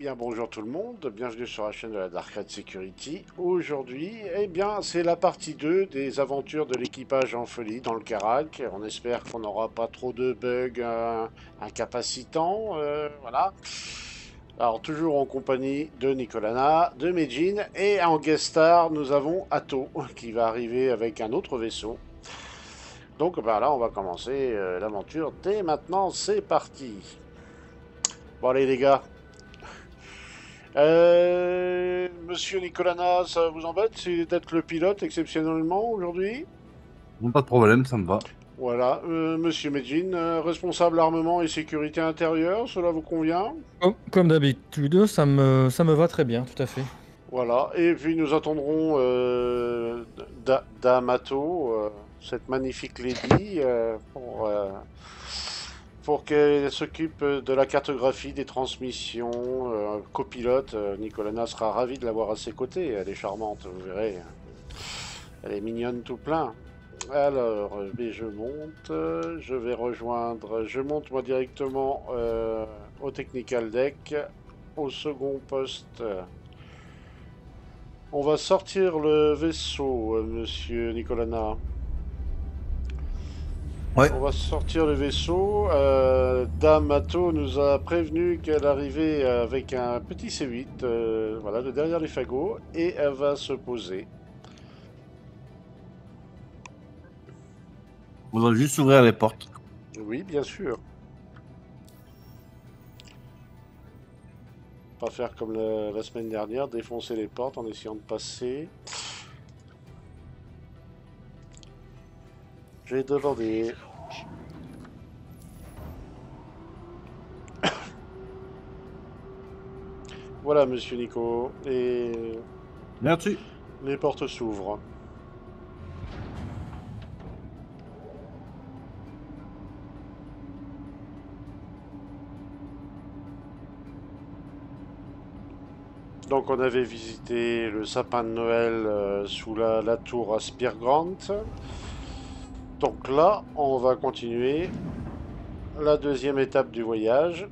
bien bonjour tout le monde, bienvenue sur la chaîne de la Dark Red Security. Aujourd'hui, eh bien, c'est la partie 2 des aventures de l'équipage en folie dans le Karak. On espère qu'on n'aura pas trop de bugs incapacitants, voilà. Alors, toujours en compagnie de Nicolana, de Medjin, et en guest star, nous avons Atto, qui va arriver avec un autre vaisseau. Donc, bah, là, on va commencer l'aventure dès maintenant, c'est parti. Bon, allez les gars. Monsieur Nicolana, ça vous embête d'être le pilote exceptionnellement aujourd'hui? Bon, pas de problème, ça me va. Voilà, Monsieur Medjin, responsable armement et sécurité intérieure, cela vous convient? Comme d'habitude, ça me va très bien, tout à fait. Voilà, et puis nous attendrons D'Amato, cette magnifique lady, pour qu'elle s'occupe de la cartographie des transmissions, copilote. Nicolana sera ravi de l'avoir à ses côtés, elle est charmante, vous verrez. Elle est mignonne tout plein. Alors, mais je monte, je vais rejoindre, je monte moi directement au technical deck, au second poste. On va sortir le vaisseau, monsieur Nicolana. Ouais. On va sortir le vaisseau. D'Amato nous a prévenu qu'elle arrivait avec un petit C8, voilà, de derrière les fagots, et elle va se poser. On doit juste ouvrir les portes. Oui, bien sûr. Pas faire comme la semaine dernière, défoncer les portes en essayant de passer. J'ai demandé. Voilà, monsieur Nico. Et Merci. les portes s'ouvrent. Donc on avait visité le sapin de Noël sous la tour à Speargrant. Donc là, on va continuer la deuxième étape du voyage.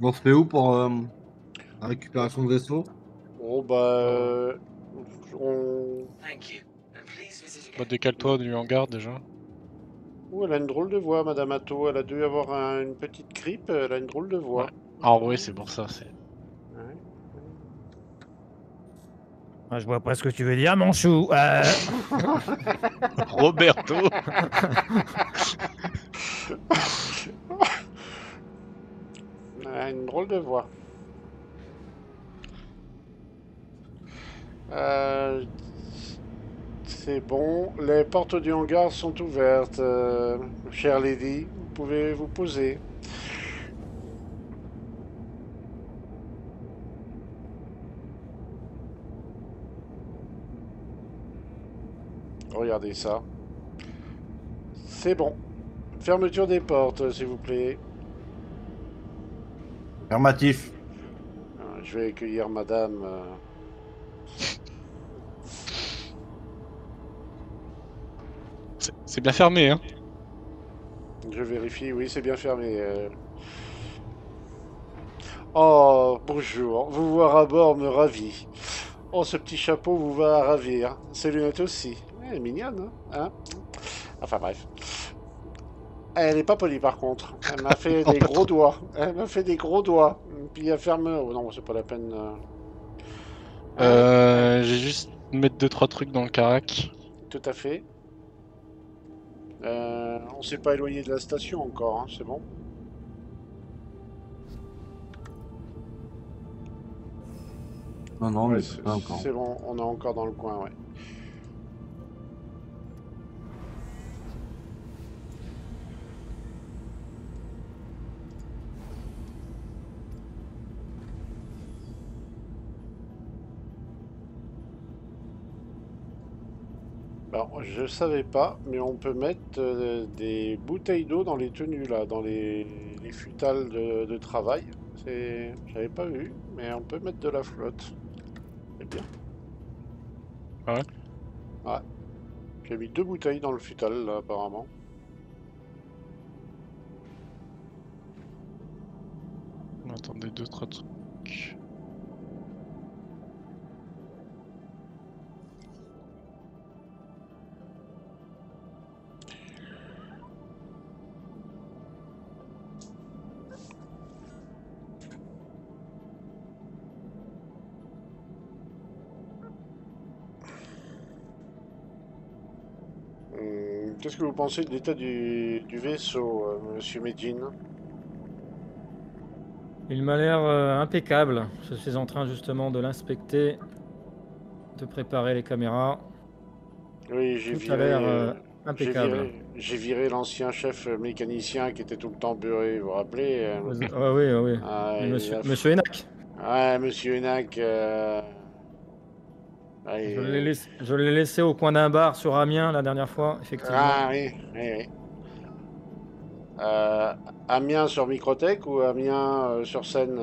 On se fait où pour la récupération de vaisseau? Bon bah... on... Bah, décale-toi du hangar déjà. Oh, elle a une drôle de voix, Madame Atto. Elle a dû avoir une petite grippe, elle a une drôle de voix. Ouais. Ah oui, c'est pour ça. Ouais. Ah, je vois pas ce que tu veux dire, mon chou. Roberto. Elle a une drôle de voix. C'est bon, les portes du hangar sont ouvertes, chère lady, vous pouvez vous poser. Regardez ça. C'est bon. Fermeture des portes, s'il vous plaît. Affirmatif. Je vais accueillir madame. C'est bien fermé, hein. Je vérifie, oui, c'est bien fermé. Oh, bonjour. Vous voir à bord me ravit. Oh, ce petit chapeau vous va ravir. Ces lunettes aussi. Elle est mignonne, hein? Enfin bref. Elle n'est pas polie par contre. Elle m'a fait des gros doigts. Elle m'a fait des gros doigts. Puis elle ferme. Oh non, c'est pas la peine. J'ai juste mettre 2-3 trucs dans le carac. Tout à fait. On s'est pas éloigné de la station encore, hein, c'est bon. Non, non, Ouais, mais pas encore. c'est bon, on est encore dans le coin, ouais. Alors, je savais pas, mais on peut mettre des bouteilles d'eau dans les tenues, là, dans les futales de travail. J'avais pas vu, mais on peut mettre de la flotte. C'est bien. Ouais. Ouais. J'ai mis 2 bouteilles dans le futal, là, apparemment. Attendez, 2-3 trucs. Qu'est-ce que vous pensez de l'état du vaisseau, monsieur Medjin? Il m'a l'air impeccable. Je suis en train justement de l'inspecter, de préparer les caméras. Oui, j'ai Tout a l'air viré, impeccable. j'ai viré l'ancien chef mécanicien qui était tout le temps beurré, vous vous rappelez? Ah oui, ah oui. Ah, Mais il a Monsieur Enac. Ouais, monsieur Enac, ah, Je l'ai laissé au coin d'un bar sur Amiens la dernière fois, effectivement. ah, oui, oui, oui. Euh, Amiens sur Microtech ou Amiens sur scène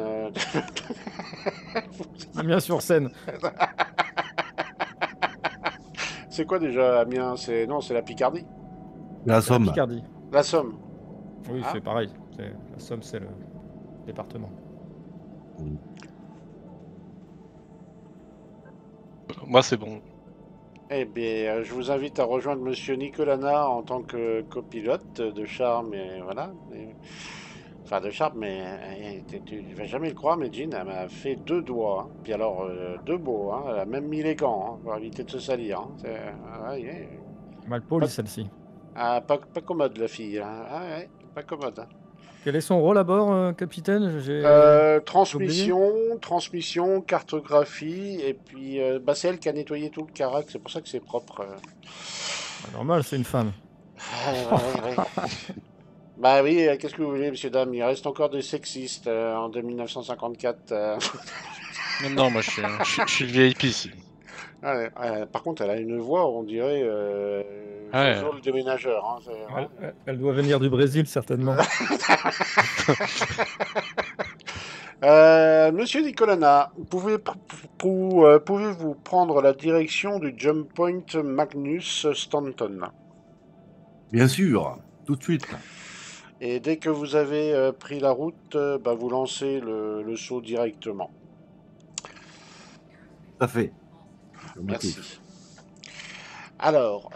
Amiens sur Seine. C'est quoi déjà Amiens? Non, c'est la Picardie. La C'est la Somme. Picardie. La Somme. Oui, Ah. c'est pareil. La Somme, c'est le département. Moi, c'est bon. Eh bien, je vous invite à rejoindre Monsieur Nicolana en tant que copilote de charme et voilà. Enfin, de charme, mais tu ne vas jamais le croire, mais Jean, elle m'a fait 2 doigts. Hein. Puis alors, 2 beaux. Hein. Elle a même mis les gants hein, pour éviter de se salir. Hein. Mal Pas, poli, celle-ci. pas commode, la fille. Hein. Ah, ouais, pas commode. Hein. Quel est son rôle à bord, capitaine? J'ai oublié. Transmission, cartographie, et puis bah, c'est elle qui a nettoyé tout le carac, c'est pour ça que c'est propre. Ah, normal, c'est une femme. Ouais. Bah oui, qu'est-ce que vous voulez, monsieur, dame, il reste encore des sexistes en 1954. Non, moi, je suis le VIP ici. Par contre, elle a une voix, on dirait Ouais. Jojo le déménageur. Hein, Elle doit venir du Brésil, certainement. Monsieur Nicolana, pouvez-vous prendre la direction du Jump Point Magnus Stanton? Bien sûr, tout de suite. Et dès que vous avez pris la route, bah, vous lancez le saut directement. Tout à fait. Merci. Alors,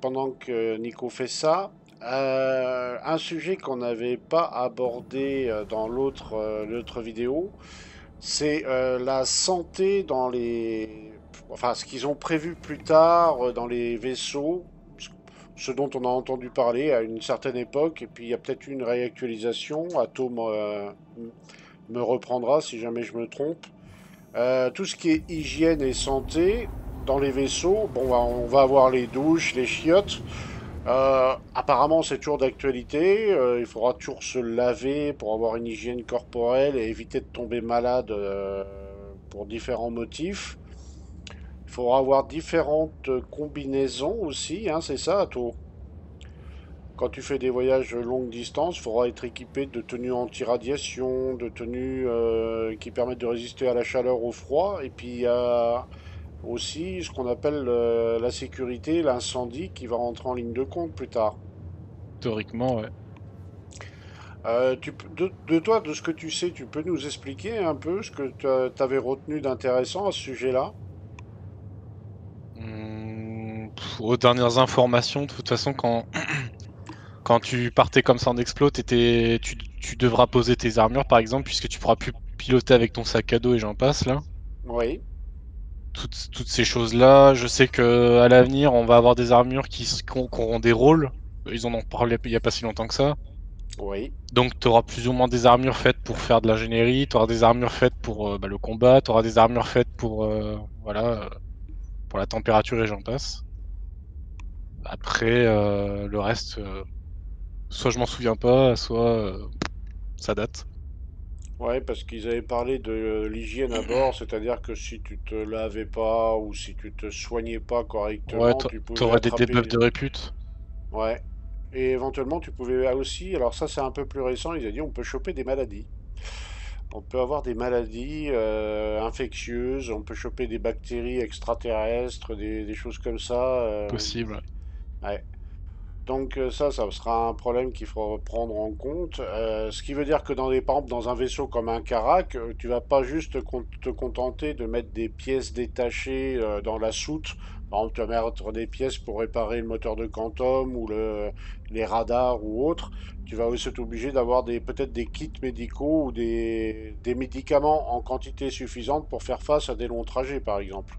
pendant que Nico fait ça, un sujet qu'on n'avait pas abordé dans l'autre vidéo, c'est la santé dans les... Enfin, ce qu'ils ont prévu plus tard dans les vaisseaux, ce dont on a entendu parler à une certaine époque, et puis il y a peut-être une réactualisation, Atto me reprendra si jamais je me trompe. Tout ce qui est hygiène et santé dans les vaisseaux, bon, on va avoir les douches, les chiottes. Apparemment, c'est toujours d'actualité. Il faudra toujours se laver pour avoir une hygiène corporelle et éviter de tomber malade pour différents motifs. Il faudra avoir différentes combinaisons aussi, hein, c'est ça, Atto? Quand tu fais des voyages longue distance, il faudra être équipé de tenues anti-radiation, de tenues qui permettent de résister à la chaleur, au froid, et puis aussi ce qu'on appelle la sécurité, l'incendie qui va rentrer en ligne de compte plus tard. Théoriquement, ouais. De toi, de ce que tu sais, tu peux nous expliquer un peu ce que tu avais retenu d'intéressant à ce sujet-là? Aux dernières informations, de toute façon, quand tu partais comme ça en explo, tu devras poser tes armures, par exemple, puisque tu pourras plus piloter avec ton sac à dos et j'en passe, là. Oui. Toutes ces choses-là, je sais que à l'avenir, on va avoir des armures qui auront des rôles. Ils en ont parlé il n'y a pas si longtemps que ça. Oui. Donc tu auras plus ou moins des armures faites pour faire de l'ingénierie, tu auras des armures faites pour le combat, tu auras des armures faites pour pour la température et j'en passe. Après, le reste, soit je m'en souviens pas, soit ça date. Ouais, parce qu'ils avaient parlé de l'hygiène à bord, c'est-à-dire que si tu te lavais pas ou si tu te soignais pas Ouais, correctement, tu pouvais t'aurais des attraper. debuffs de répute. Ouais. Et éventuellement, tu pouvais aussi, alors ça c'est un peu plus récent, ils ont dit on peut choper des maladies. On peut avoir des maladies infectieuses, on peut choper des bactéries extraterrestres, des choses comme ça. Possible. Ouais. Donc ça sera un problème qu'il faudra prendre en compte. Ce qui veut dire que par exemple, dans un vaisseau comme un Karak, tu vas pas juste te contenter de mettre des pièces détachées dans la soute. Par exemple, tu vas mettre des pièces pour réparer le moteur de Quantum ou les radars ou autres. Tu vas aussi être obligé d'avoir peut-être des kits médicaux ou des médicaments en quantité suffisante pour faire face à des longs trajets, par exemple.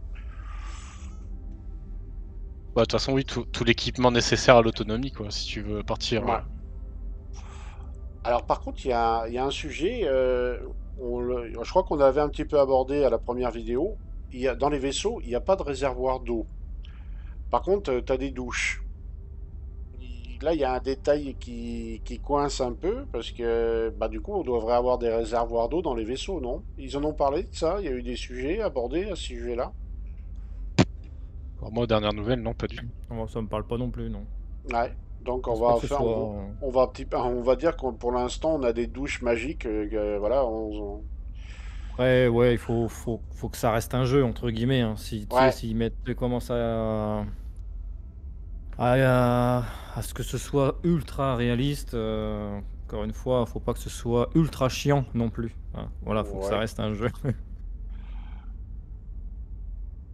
Bah, de toute façon, oui, tout l'équipement nécessaire à l'autonomie, quoi, si tu veux partir. Ouais. Alors par contre, il y a un sujet, je crois qu'on avait un petit peu abordé à la première vidéo. Dans les vaisseaux, il n'y a pas de réservoir d'eau. Par contre, tu as des douches. Là, il y a un détail qui coince un peu, parce que bah, du coup, on devrait avoir des réservoirs d'eau dans les vaisseaux, non? Ils en ont parlé de ça? Il y a eu des sujets abordés à ce sujet-là? Alors, moi, aux dernières nouvelles, non, pas du tout. Moi, ça me parle pas non plus, non. Ouais. Donc Je pense pas que ce soit. on va dire qu'on pour l'instant, on a des douches magiques. Voilà, Après, ouais, faut que ça reste un jeu, entre guillemets, hein. Si, tu sais, ouais. s'ils commencent à ce que ce soit ultra réaliste, encore une fois, faut pas que ce soit ultra chiant non plus, hein. Voilà, faut que ça Ouais. reste un jeu.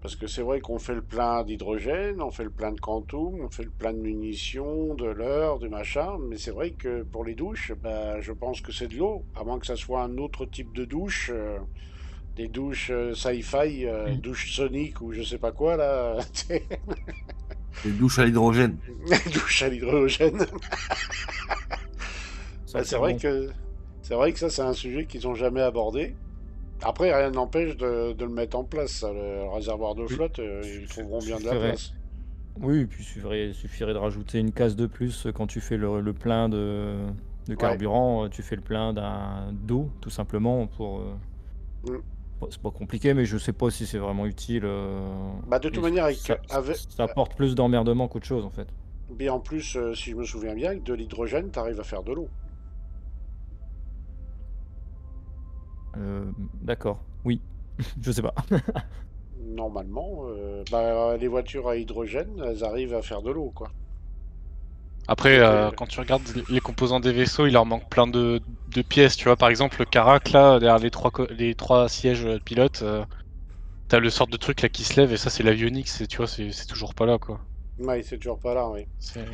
Parce que c'est vrai qu'on fait le plein d'hydrogène, on fait le plein de quantum, on fait le plein de munitions, de l'heure, du machin, mais c'est vrai que pour les douches, bah, je pense que c'est de l'eau, à moins que ça soit un autre type de douche, des douches sci-fi, douches soniques ou je sais pas quoi là, Les douches à l'hydrogène. douches à l'hydrogène. Ça Bah, sent bon. c'est vrai que ça c'est un sujet qu'ils ont jamais abordé. Après, rien n'empêche de le mettre en place, ça, le réservoir de Oui, flotte, ils trouveront bien de la suffirait. place. Oui, et puis suffirait de rajouter une case de plus quand tu fais le plein de Ouais. carburant, tu fais le plein d'eau, tout simplement, Mm. c'est pas compliqué, mais je sais pas si c'est vraiment utile. Bah, de toute Et manière, ça apporte plus d'emmerdement qu'autre chose, en fait. mais en plus, si je me souviens bien, avec de l'hydrogène, tu arrives à faire de l'eau. D'accord, oui, je sais pas. Normalement, bah, les voitures à hydrogène, elles arrivent à faire de l'eau, quoi. Après, C'était... quand tu regardes les composants des vaisseaux, il leur manque plein de pièces. Tu vois, par exemple, le Karak, là, derrière les trois sièges pilotes, t'as le sort de truc là qui se lève, et ça, c'est l'avionique. Tu vois, c'est toujours pas là, quoi. Ouais, c'est toujours pas là, oui. C'est-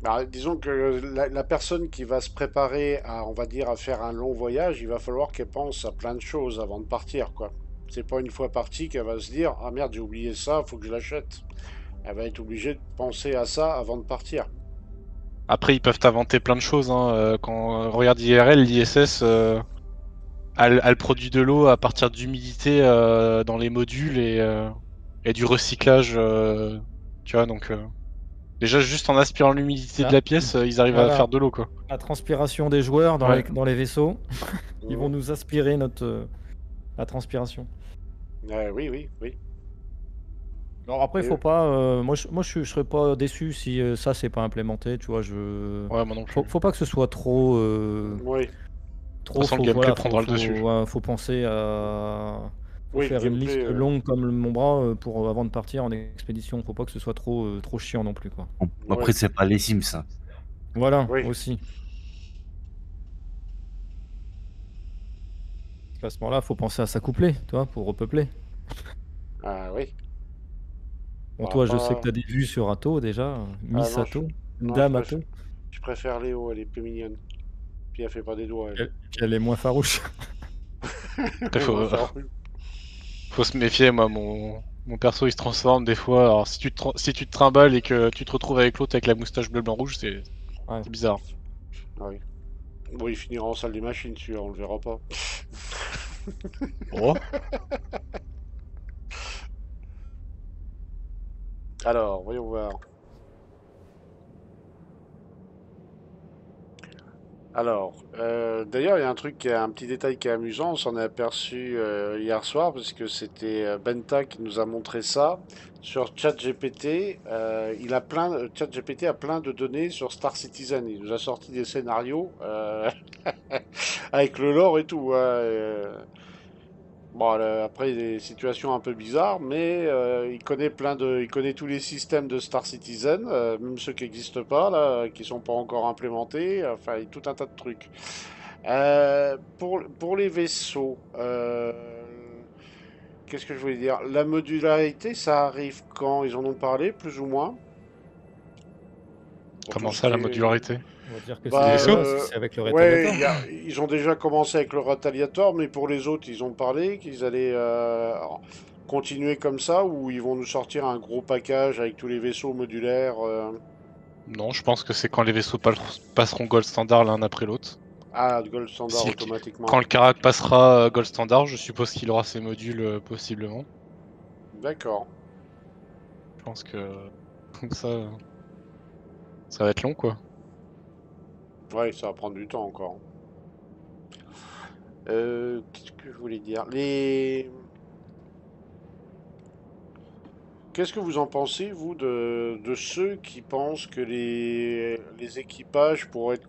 Bah, disons que la personne qui va se préparer à, on va dire, à faire un long voyage, il va falloir qu'elle pense à plein de choses avant de partir, quoi. C'est pas une fois partie qu'elle va se dire, ah merde, j'ai oublié ça, faut que je l'achète. Elle va être obligée de penser à ça avant de partir. Après, ils peuvent inventer plein de choses, hein. Quand regarde IRL, l'ISS, elle produit de l'eau à partir d'humidité dans les modules et du recyclage. Tu vois, donc déjà juste en aspirant l'humidité de Là, la pièce, ils arrivent à voilà, faire de l'eau, quoi. la transpiration des joueurs Ouais. dans les vaisseaux, ils vont Mhm. nous aspirer la transpiration. Oui, oui, oui. Alors après, Et, faut pas. Je serais pas déçu si ça c'est pas implémenté. Tu vois, Ouais, moi non plus. faut pas que ce soit trop, oui, De toute façon, le gameplay prendra le dessus. faut penser à, faut oui, le faire une gameplay. liste longue comme mon bras pour avant de partir en expédition. Faut pas que ce soit trop chiant non plus, quoi. Bon, après, Oui, c'est pas les Sims, ça. Voilà, oui. aussi. À ce moment-là, faut penser à s'accoupler, tu vois, pour repeupler. Ah oui. Bon, Bah, toi, je sais que pas. tu as des vues sur Atto déjà, Ah Miss non, Atto, non, Dame Atto, je préfère Léo, elle est plus mignonne. Puis elle fait pas des doigts, elle. qu'elle est moins farouche. Après, Elle est moins faut, farouche. faut se méfier, moi, mon perso il se transforme des fois. Alors, si tu te trimbales et que tu te retrouves avec l'autre avec la moustache bleu, blanc, rouge, Ouais. c'est bizarre. Ah oui. Bon, il finira en salle des machines, celui-là, on le verra pas. Oh. Alors, voyons voir. Alors, d'ailleurs, il y a un truc, un petit détail qui est amusant. On s'en est aperçu hier soir parce que c'était Benta qui nous a montré ça sur ChatGPT. ChatGPT a plein de données sur Star Citizen. Il nous a sorti des scénarios avec le lore et tout, hein. Bon, après, des situations un peu bizarres, mais il connaît tous les systèmes de Star Citizen, même ceux qui n'existent pas, là, qui sont pas encore implémentés, enfin, il y a tout un tas de trucs. Pour les vaisseaux, qu'est-ce que je voulais dire? La modularité, ça arrive quand? Ils en ont parlé, plus ou moins? Pour tout Comment ce ça, qui la est... modularité? On va dire que Des Bah, c'est vaisseaux? voilà, c'est avec le ouais, rétaliateur. ils ont déjà commencé avec le Retaliator, mais pour les autres, ils ont parlé qu'ils allaient continuer comme ça, ou ils vont nous sortir un gros package avec tous les vaisseaux modulaires. Non, je pense que c'est quand les vaisseaux passeront Gold Standard l'un après l'autre. Ah, Gold Standard Si le- automatiquement. Quand le Karak passera Gold Standard, je suppose qu'il aura ses modules possiblement. D'accord. Je pense que comme ça va être long quoi. Ouais, ça va prendre du temps encore. Qu'est-ce que je voulais dire? Qu'est-ce que vous en pensez, vous, de ceux qui pensent que les équipages pourraient être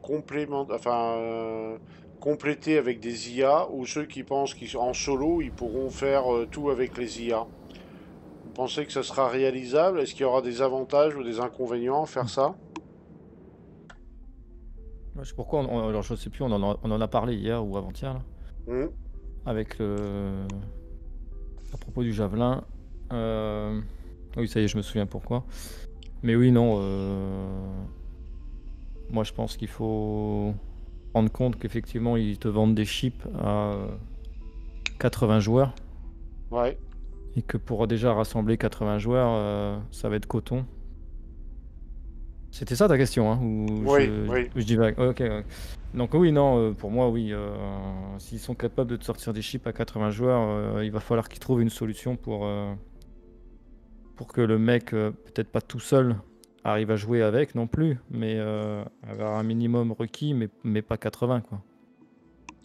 complétés avec des IA, ou ceux qui pensent qu'en solo, ils pourront faire tout avec les IA? Vous pensez que ça sera réalisable? Est-ce qu'il y aura des avantages ou des inconvénients à faire ça? Ouais, je sais pourquoi alors je sais plus, on en a parlé hier ou avant-hier là, Hmm. avec à propos du javelin. Oui, ça y est, je me souviens pourquoi. Mais oui, non. Moi, je pense qu'il faut rendre compte qu'effectivement, ils te vendent des chips à 80 joueurs Ouais. et que pour déjà rassembler 80 joueurs, ça va être coton. C'était ça ta question, hein, ou Oui, oui. je divague? Ok, ouais. Donc oui, non, pour moi, oui. S'ils sont capables de te sortir des chips à 80 joueurs, il va falloir qu'ils trouvent une solution pour que le mec, peut-être pas tout seul, arrive à jouer avec non plus, mais avoir un minimum requis, mais pas 80, quoi.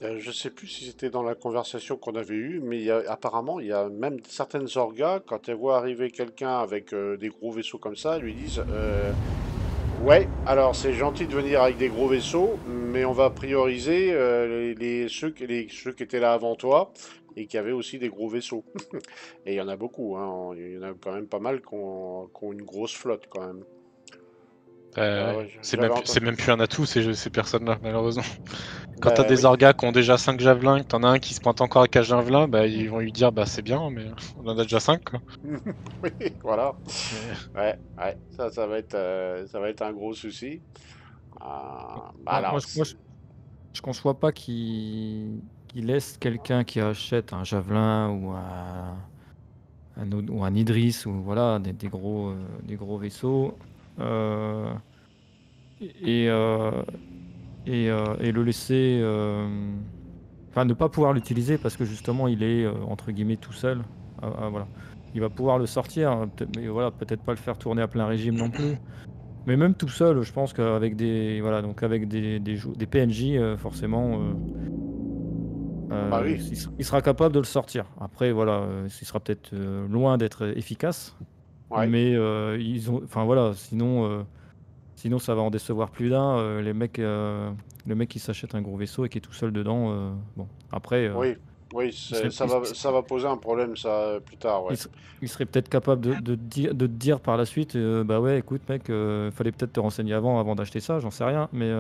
Je sais plus si c'était dans la conversation qu'on avait eue, mais apparemment, il y a même certaines orgas, quand elles voient arriver quelqu'un avec des gros vaisseaux comme ça, elles lui disent ouais, alors c'est gentil de venir avec des gros vaisseaux, mais on va prioriser ceux qui étaient là avant toi et qui avaient aussi des gros vaisseaux. Et il y en a beaucoup, hein. Il y en a quand même pas mal qui ont une grosse flotte quand même. Ouais, j'avais C'est entendu. même plus un atout ces personnes-là, malheureusement. Quand t'as Bah des oui. orgas qui ont déjà 5 javelins, que t'en as un qui se pointe encore avec un javelin, bah ils vont lui dire bah c'est bien, mais on en a déjà 5 quoi. Oui, voilà. Mais- Ouais, ouais, ça va être un gros souci. Bah Moi, alors, je conçois pas qu'il laisse quelqu'un qui achète un javelin ou ou un Idris ou voilà des gros vaisseaux euh, et, euh, et le laisser, enfin ne pas pouvoir l'utiliser parce que justement il est entre guillemets tout seul. Voilà, il va pouvoir le sortir, mais voilà peut-être pas le faire tourner à plein régime non plus. Mais même tout seul, je pense qu'avec voilà donc avec des PNJ forcément. bah oui, Il sera capable de le sortir. Après, voilà, il sera peut-être loin d'être efficace, ouais, mais enfin voilà, sinon ça va en décevoir plus d'un. Le mec qui s'achète un gros vaisseau et qui est tout seul dedans, bon, après, oui, oui, il serait, ça va poser un problème ça plus tard, il ouais. ser- il serait peut-être capable de te dire par la suite, bah ouais, écoute mec, fallait peut-être te renseigner avant d'acheter ça, j'en sais rien, mais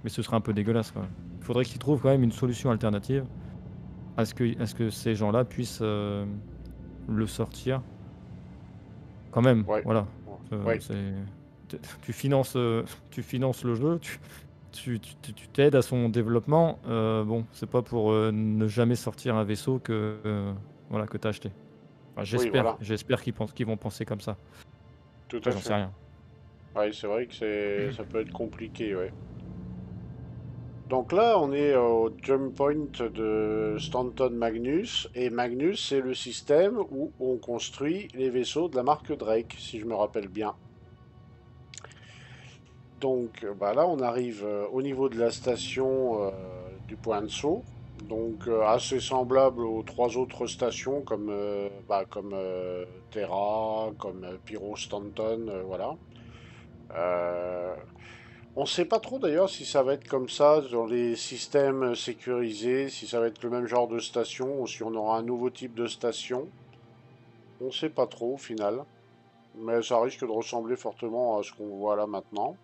ce serait un peu dégueulasse quand même. Il faudrait qu'il trouve quand même une solution alternative à ce que ces gens-là puissent le sortir quand même. Ouais, Voilà. ouais, Tu finances le jeu, tu t'aides à son développement. Bon, c'est pas pour ne jamais sortir un vaisseau voilà, que tu as acheté. Enfin, oui, voilà, j'espère qu'ils vont penser comme ça. tout Après, à j'en sais fait. rien. Ouais, c'est vrai que ça peut être compliqué, ouais. Donc là, on est au jump point de Stanton Magnus, et Magnus, c'est le système où on construit les vaisseaux de la marque Drake, si je me rappelle bien. Donc bah là, on arrive au niveau de la station du point de saut. Donc assez semblable aux 3 autres stations comme Terra, comme Pyro Stanton, voilà. Euh, on ne sait pas trop d'ailleurs si ça va être comme ça dans les systèmes sécurisés, si ça va être le même genre de station ou si on aura un nouveau type de station. On ne sait pas trop au final, mais ça risque de ressembler fortement à ce qu'on voit là maintenant.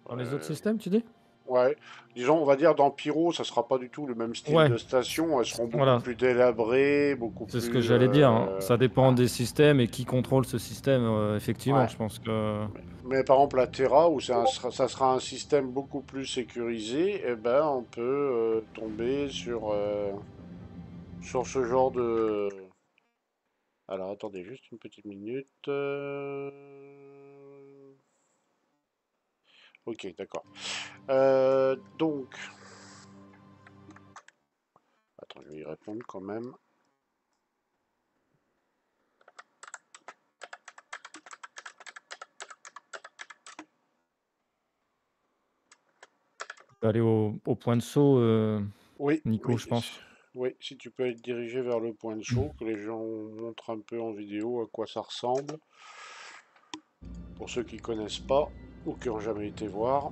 Dans les autres Euh, systèmes, tu dis? ouais, disons, on va dire dans Pyro, ça sera pas du tout le même style Ouais, de station. Elles seront beaucoup voilà, plus délabrées, beaucoup c'est ce que plus. j'allais dire, hein. Ça dépend Voilà. des systèmes et qui contrôle ce système, effectivement, Ouais. je pense que... Mais par exemple, la Terra, où ça sera un système beaucoup plus sécurisé, eh ben, on peut tomber sur ce genre de. Alors, attendez juste une petite minute. Ok, d'accord. Donc, attends, je vais y répondre quand même. Aller au point de saut, Oui, Nico, oui, je pense. oui, si tu peux être dirigé vers le point de chaud, que les gens montrent un peu en vidéo à quoi ça ressemble. Pour ceux qui connaissent pas ou qui n'ont jamais été voir.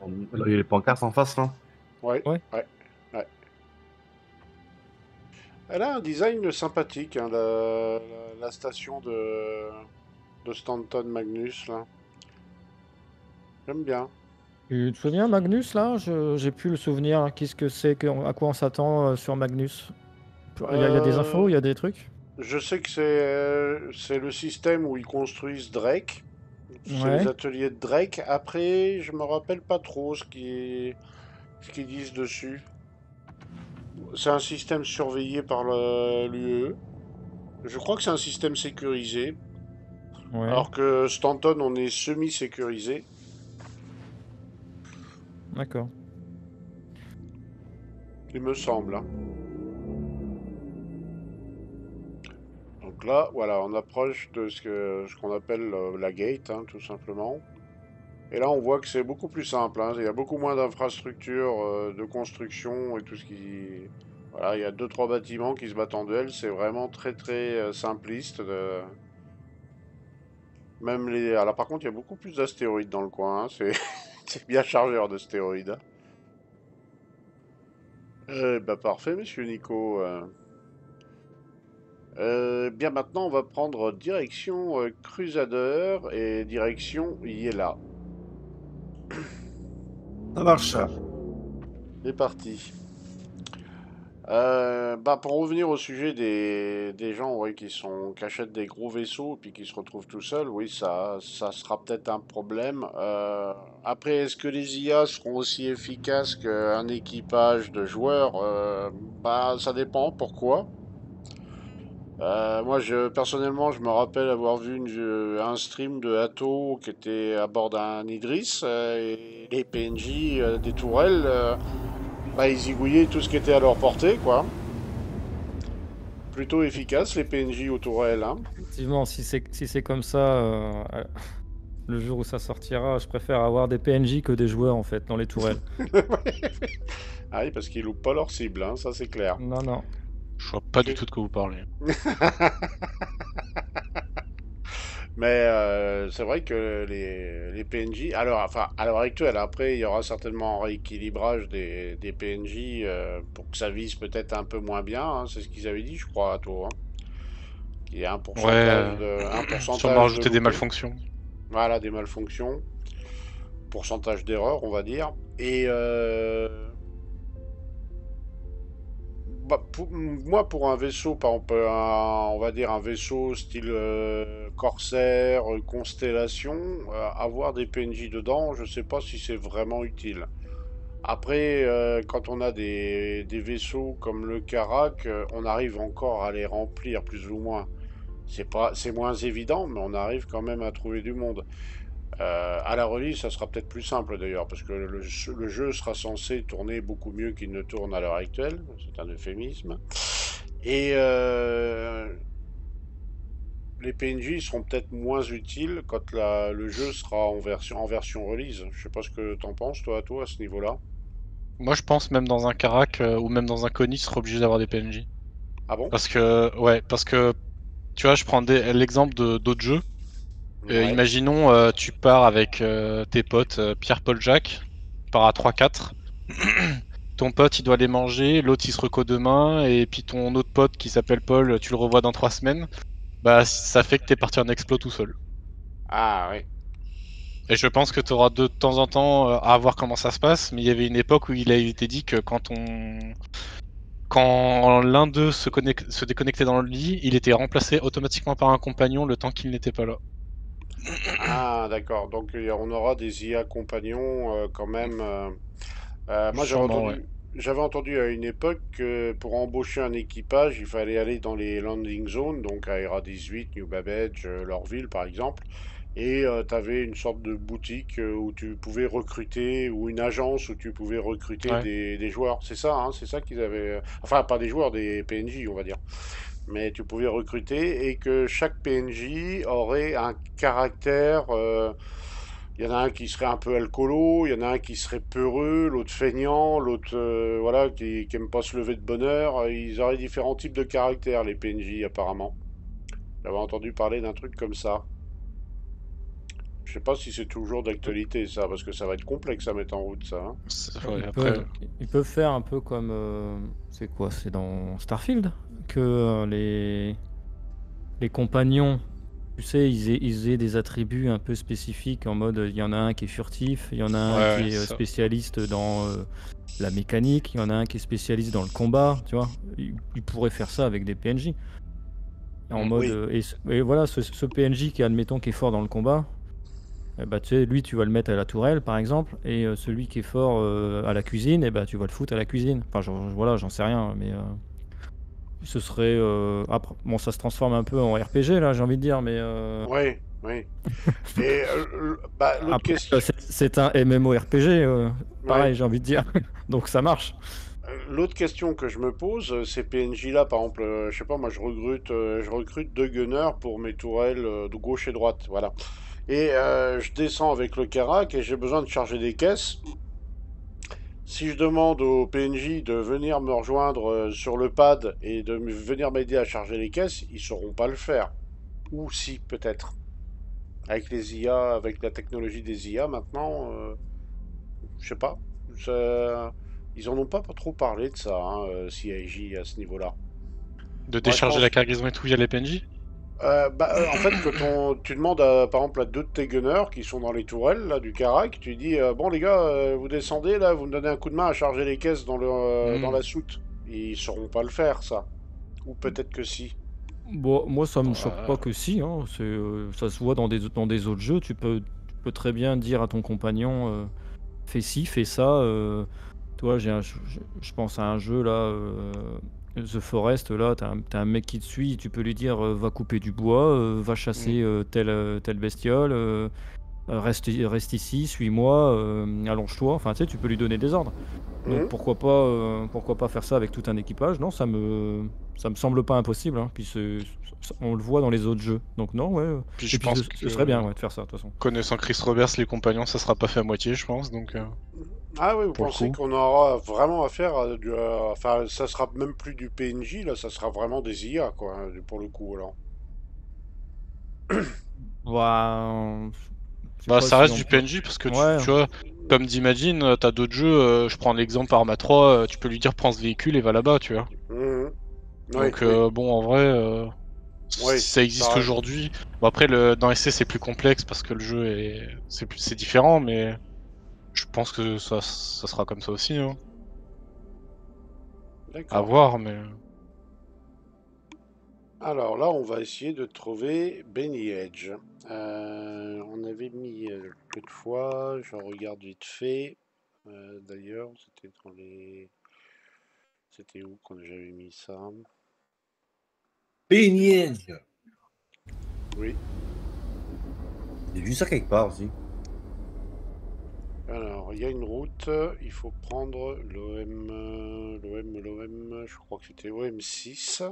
Il y a les pancartes en face, là. Ouais, Ouais. ouais, ouais. Elle a un design sympathique, hein, la station de Stanton Magnus, là. J'aime bien. Tu te souviens, Magnus, là? J'ai plus le souvenir. Qu'est-ce que c'est, à quoi on s'attend sur Magnus? Il y a des infos, il y a des trucs? Je sais que c'est le système où ils construisent Drake. C'est les Ouais, ateliers de Drake. Après, je me rappelle pas trop ce qu'ils disent dessus. C'est un système surveillé par l'UE. Je crois que c'est un système sécurisé. ouais, Alors que Stanton, on est semi-sécurisé. d'accord. Il me semble, hein. Donc là, voilà, on approche de ce qu'on appelle la gate, hein, tout simplement. Et là, on voit que c'est beaucoup plus simple, hein. Il y a beaucoup moins d'infrastructures de construction et tout ce qui... Voilà, il y a 2-3 bâtiments qui se battent en duel. C'est vraiment très très simpliste. Même les... Alors par contre, il y a beaucoup plus d'astéroïdes dans le coin, hein. C'est bien chargeur d'astéroïdes, hein. Bah parfait, monsieur Nico. Bien maintenant, on va prendre direction Crusader et direction Yela. Ça marche. C'est parti. Bah pour revenir au sujet des gens ouais, qui achètent des gros vaisseaux et puis qui se retrouvent tout seuls, oui, ça sera peut-être un problème. Après, est-ce que les IA seront aussi efficaces qu'un équipage de joueurs? Bah ça dépend. Pourquoi? Moi, personnellement, je me rappelle avoir vu un stream de Atto qui était à bord d'un Idris et les PNJ des tourelles, bah, ils zigouillaient tout ce qui était à leur portée, quoi. Plutôt efficace, les PNJ aux tourelles, hein. Effectivement, si c'est comme ça, le jour où ça sortira, je préfère avoir des PNJ que des joueurs, en fait, dans les tourelles. Ah oui, parce qu'ils loupent pas leur cible, hein, ça c'est clair. Non, non. Je vois pas du tout de quoi vous parlez. Mais c'est vrai que les PNJ, alors, enfin, à l'heure actuelle, après, il y aura certainement un rééquilibrage des PNJ pour que ça vise peut-être un peu moins bien, hein, c'est ce qu'ils avaient dit, je crois, à toi, hein. Il y a un Ouais, pourcentage sûrement de rajouter des loupés. malfonctions. Voilà, des malfonctions, pourcentage d'erreur, on va dire. Et bah, moi, pour un vaisseau, par exemple, on va dire un vaisseau style Corsair, Constellation, avoir des PNJ dedans, je sais pas si c'est vraiment utile. Après, quand on a des vaisseaux comme le Karak, on arrive encore à les remplir plus ou moins. C'est moins évident, mais on arrive quand même à trouver du monde. À la release, ça sera peut-être plus simple d'ailleurs, parce que le jeu sera censé tourner beaucoup mieux qu'il ne tourne à l'heure actuelle. C'est un euphémisme. Et les PNJ seront peut-être moins utiles quand le jeu sera en version release. Je sais pas ce que t'en penses, toi, à ce niveau-là. Moi, je pense même dans un Karak ou même dans un Koni, tu seras obligé d'avoir des PNJ. Ah bon? Parce que tu vois, je prends l'exemple de d'autres jeux. Ouais. Imaginons, tu pars avec tes potes Pierre, Paul, Jacques, tu pars à 3-4. Ton pote, il doit les manger, l'autre, il se reco demain, et puis ton autre pote qui s'appelle Paul, tu le revois dans 3 semaines. Bah, ça fait que t'es parti en explo tout seul. Ah ouais. Et je pense que tu auras de temps en temps à voir comment ça se passe, mais il y avait une époque où il a été dit que quand l'un d'eux se déconnectait dans le lit, il était remplacé automatiquement par un compagnon le temps qu'il n'était pas là. Ah d'accord. Donc on aura des IA compagnons quand même. Moi Sûrement, ouais. j'avais entendu à une époque que pour embaucher un équipage, il fallait aller dans les landing zones, donc à Era 18, New Babbage, Lorville par exemple. Et tu avais une sorte de boutique où tu pouvais recruter, ou une agence où tu pouvais recruter Ouais. des joueurs. C'est ça, hein, c'est ça qu'ils avaient. Enfin, pas des joueurs, des PNJ, on va dire. Mais tu pouvais recruter et que chaque PNJ aurait un caractère. Il y en a un qui serait un peu alcoolo, il y en a un qui serait peureux, l'autre feignant, l'autre voilà, qui aime pas se lever de bonne heure. Ils auraient différents types de caractères, les PNJ, apparemment. J'avais entendu parler d'un truc comme ça. Je sais pas si c'est toujours d'actualité ça, parce que ça va être complexe à mettre en route ça, hein. Ouais, Ils après, peuvent, ils peuvent faire un peu comme. C'est quoi? C'est dans Starfield que les compagnons, tu sais, ils aient des attributs un peu spécifiques en mode il y en a un qui est furtif, il y en a un ouais, qui est ça. spécialiste dans la mécanique, il y en a un qui est spécialiste dans le combat, tu vois. Ils pourraient faire ça avec des PNJ. En Mm. mode. Oui. Et voilà, ce PNJ qui, admettons, qui est fort dans le combat. Eh bah, tu sais, lui, tu vas le mettre à la tourelle, par exemple, et celui qui est fort à la cuisine, tu vas le foutre à la cuisine. Enfin, voilà, j'en sais rien, mais ce serait. Après, bon, ça se transforme un peu en RPG, là, j'ai envie de dire, mais Oui, oui. Et bah, l'autre après, question, c'est un MMORPG, ouais. pareil, j'ai envie de dire. Donc ça marche. L'autre question que je me pose, ces PNJ-là, par exemple, je sais pas, moi je recrute deux gunners pour mes tourelles de gauche et droite, voilà. Et je descends avec le Karak et j'ai besoin de charger des caisses. Si je demande au PNJ de venir me rejoindre sur le pad et de venir m'aider à charger les caisses, ils sauront pas le faire. Ou si, peut-être. Avec les IA, avec la technologie des IA maintenant, je sais pas. Ils en ont pas trop parlé de ça, hein, CIJ à ce niveau-là. De Moi, je décharger la pense. cargaison et tout via les PNJ? En fait, tu demandes par exemple à deux de tes gunners qui sont dans les tourelles là, du Carac, tu dis bon les gars, vous descendez là, vous me donnez un coup de main à charger les caisses dans Hmm. la soute. Ils sauront pas le faire ça. Ou peut-être que si. Bon, moi, ça me choque Ouais. pas que si, hein. Ça se voit dans des autres jeux. Tu peux très bien dire à ton compagnon, fais ci, fais ça. Toi, je pense à un jeu là, The Forest, là, t'as un mec qui te suit, tu peux lui dire va couper du bois, va Hmm. chasser telle bestiole, reste ici, suis-moi, allonge-toi. Enfin, tu sais, tu peux lui donner des ordres. Donc Mhm. pourquoi pas faire ça avec tout un équipage? Non, ça me semble pas impossible, hein. Puis on le voit dans les autres jeux. Donc non, ouais. Puis Et je puis pense ce serait bien, que, ouais, de faire ça, de toute façon. connaissant Chris Roberts, les compagnons, ça sera pas fait à moitié, je pense, donc Ah oui, vous pour le pensez coup. qu'on aura vraiment affaire à enfin, ça sera même plus du PNJ là, ça sera vraiment des IA quoi, hein, pour le coup alors. Bah, je sais Bah, pas ça si reste on du peut. PNJ parce que Ouais. tu vois, comme d'Imagine, t'as d'autres jeux, je prends l'exemple par Arma 3, tu peux lui dire prends ce véhicule et va là-bas, tu vois. Mhm. Oui, Donc oui, bon, en vrai, oui, si ça existe ça, aujourd'hui. Bon après, dans SC c'est plus complexe parce que le jeu c'est différent, mais je pense que ça sera comme ça aussi, hein. À d'accord. voir, mais Alors là, on va essayer de trouver Benny Edge. On avait mis peu de fois, je regarde vite fait. D'ailleurs, c'était dans les. C'était où quand j'avais mis ça? Péniège. Oui. J'ai vu ça quelque part aussi. Alors, il y a une route, il faut prendre l'OM, je crois que c'était OM6.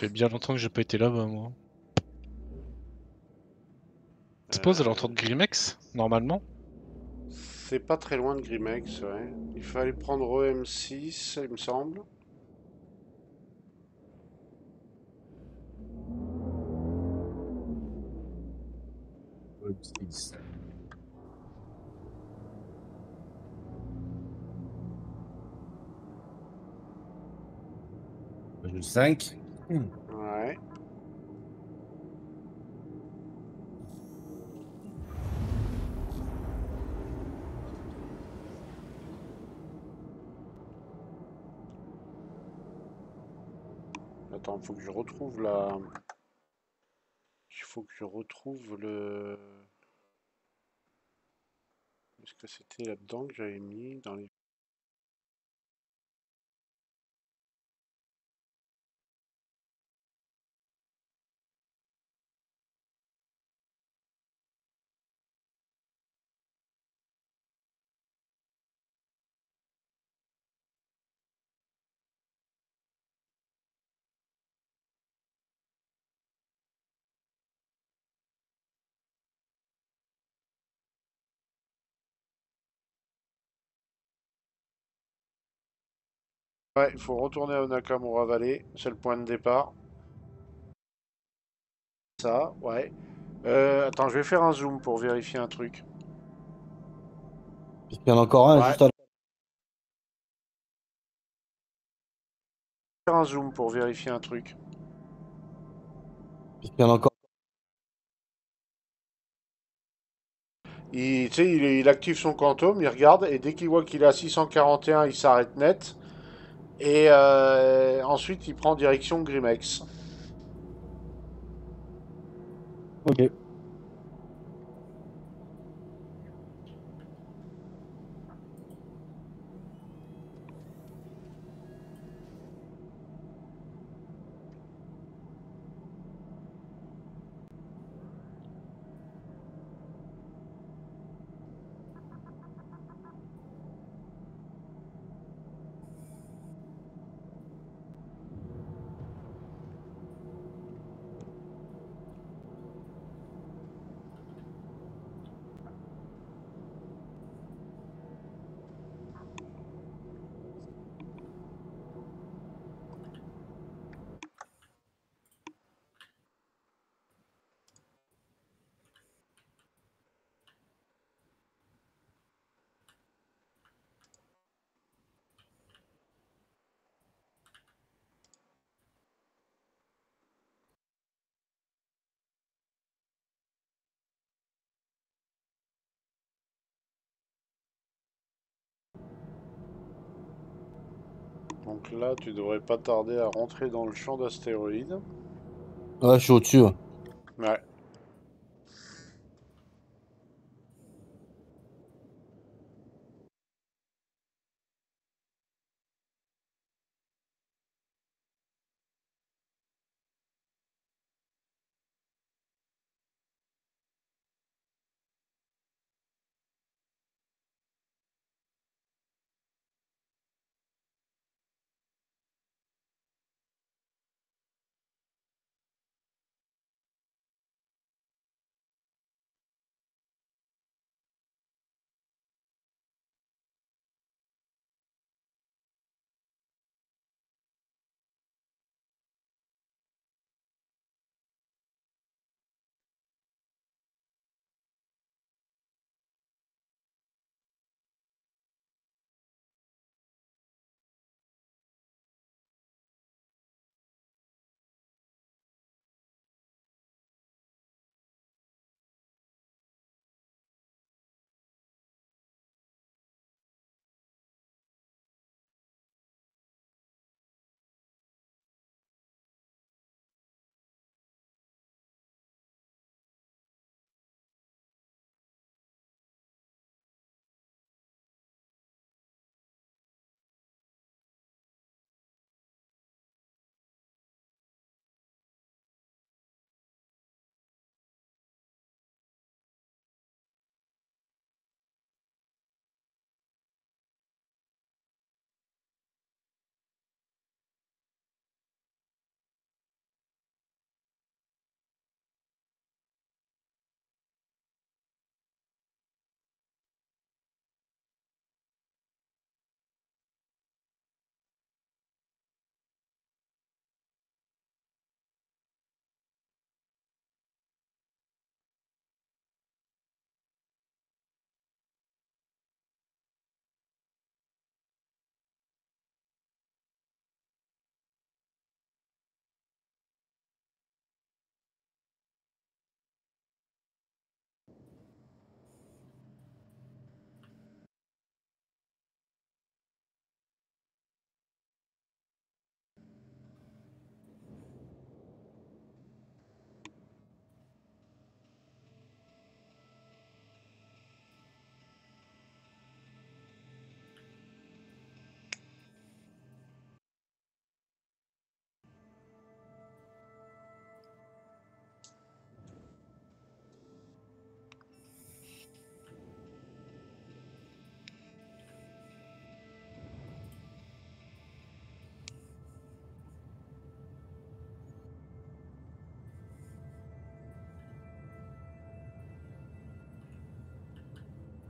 fait bien longtemps que j'ai pas été là-bas, moi. C'est pas aux alentours de Grimex, normalement? C'est pas très loin de Grimex, ouais. Il fallait prendre EM6, il me semble. Le 5. Ouais. Attends, faut que je retrouve la... Il faut que je retrouve le... Est-ce que c'était là-dedans que j'avais mis dans les... Ouais, il faut retourner à Nakamura Valley, c'est le point de départ. Ça, ouais. Attends, je vais faire un zoom pour vérifier un truc. Il y en a encore un Ouais, juste à faire un zoom pour vérifier un truc. il y en a encore. Tu sais, il active son quantum, il regarde, et dès qu'il voit qu'il est à 641, il s'arrête net. Et ensuite, il prend direction Grimex. Ok. Donc là, tu devrais pas tarder à rentrer dans le champ d'astéroïdes. Ouais, je suis au-dessus. Ouais. Ouais.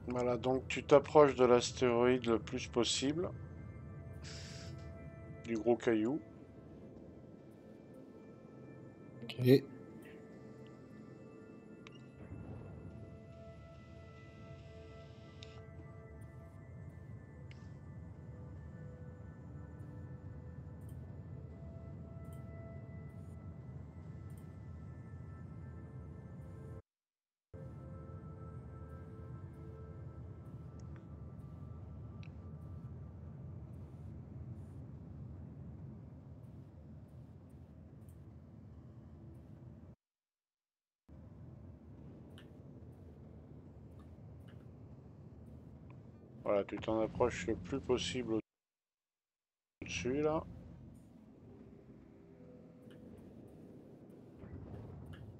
Voilà, donc tu t'approches de l'astéroïde le plus possible, du gros caillou. Ok. Voilà, tu t'en approches le plus possible au-dessus, là.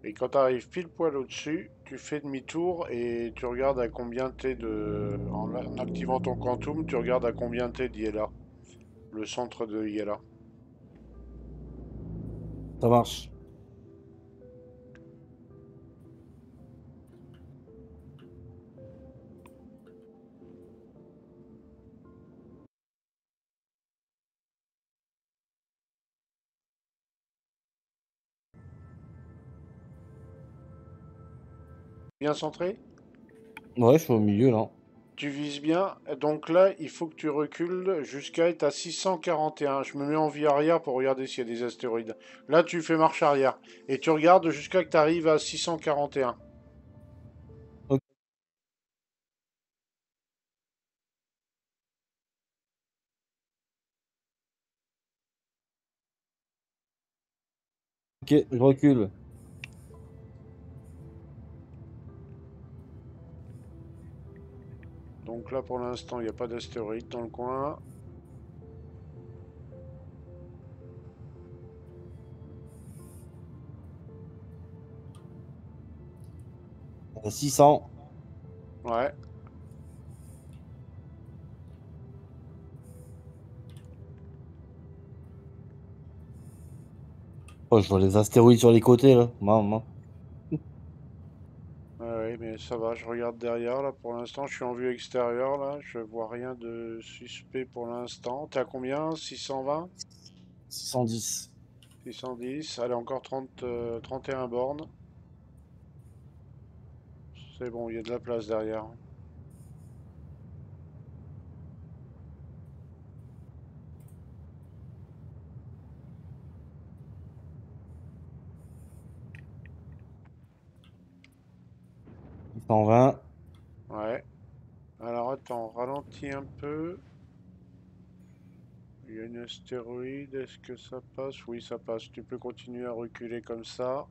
Et quand tu arrives pile poil au-dessus, tu fais demi-tour et tu regardes à combien t'es de... En activant ton quantum, tu regardes à combien t'es d'Yela. Le centre de Yela. Ça marche. Bien centré? Ouais, je suis au milieu là. Tu vises bien. Donc là, il faut que tu recules jusqu'à être à 641. Je me mets en vie arrière pour regarder s'il y a des astéroïdes. Là, tu fais marche arrière. Et tu regardes jusqu'à que tu arrives à 641. Ok, je recule. Donc là, pour l'instant, il n'y a pas d'astéroïde dans le coin. 600. Ouais. Oh, je vois les astéroïdes sur les côtés là. Maman. Ouais, mais ça va, je regarde derrière là pour l'instant, je suis en vue extérieure là, je vois rien de suspect pour l'instant. T'es à combien? 620? 610. 610? Allez, encore 30, 31 bornes. C'est bon, il y a de la place derrière. 620. Ouais. Alors attends, ralentis un peu. Il y a une astéroïde, est-ce que ça passe? Oui, ça passe. Tu peux continuer à reculer comme ça.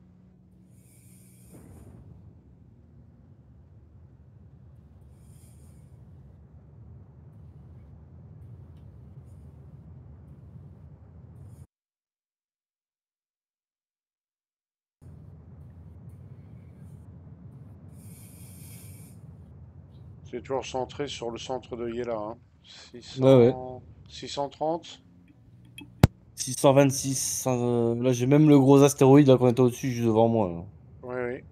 C'est toujours centré sur le centre de Yela, hein. Ouais, ouais. 600... 630? 626. Là, j'ai même le gros astéroïde là qu'on était au-dessus, juste devant moi, là. Oui, oui.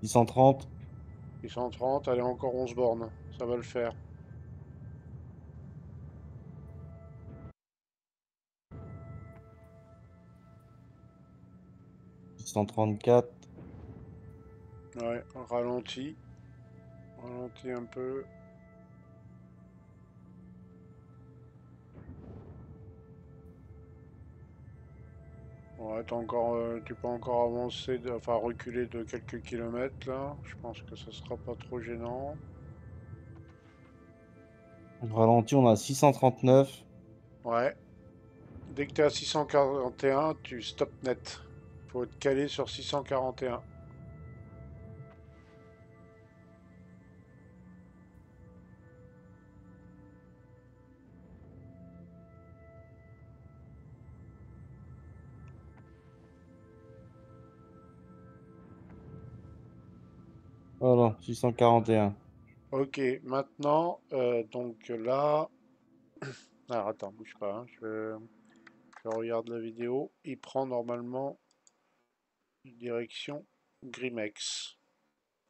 630. 630, allez, encore 11 bornes. Ça va le faire. 634. Ouais, ralenti. Ralenti un peu. Ouais, tu peux encore avancer, enfin reculer de quelques kilomètres là. Je pense que ce sera pas trop gênant. Ralenti, on a 639. Ouais. Dès que tu es à 641, tu stop net. Faut être calé sur 641. Voilà, 641. Ok, maintenant, donc là. Alors attends, bouge pas, hein, je regarde la vidéo. Il prend normalement une direction Grimex.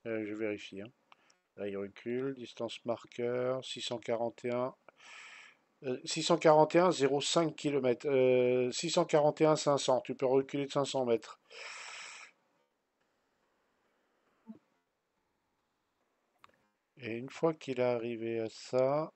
Je vérifie, hein. Là, il recule. Distance marqueur, 641. 641, 0,5 km. 641, 500. Tu peux reculer de 500 mètres. Et une fois qu'il est arrivé à ça,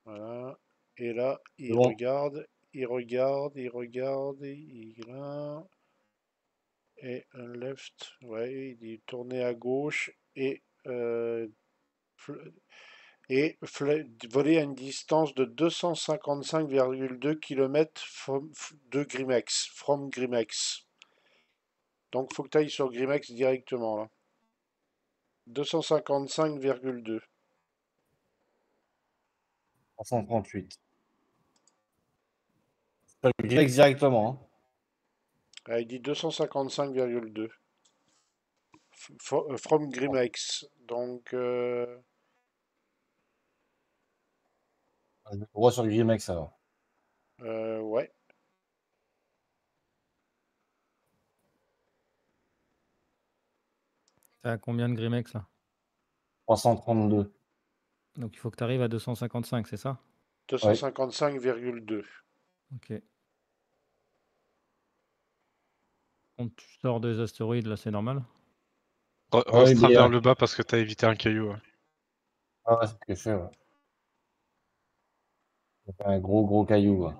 voilà. Et là, C'est il bon. regarde, il regarde, il regarde, il là. Et un left, ouais, il est tourné à gauche et voler à une distance de 255,2 km de Grimex, from Grimex. Donc, faut que tu ailles sur Grimex directement, là. 255,2. 338. Direct directement. Hein. Ah, il dit 255,2. From Grimex. Donc, Je vois sur le Grimex alors. ouais. T'as combien de Grimex là? 332. Donc il faut que tu arrives à 255, c'est ça? Oui. 255,2. Ok. Quand tu sors des astéroïdes, là, c'est normal? Ouais, Restreins vers le bas parce que t'as évité un caillou. Ouais. Ah ouais, c'est ce que je fais. Ouais. J'ai fait un gros caillou. Ouais.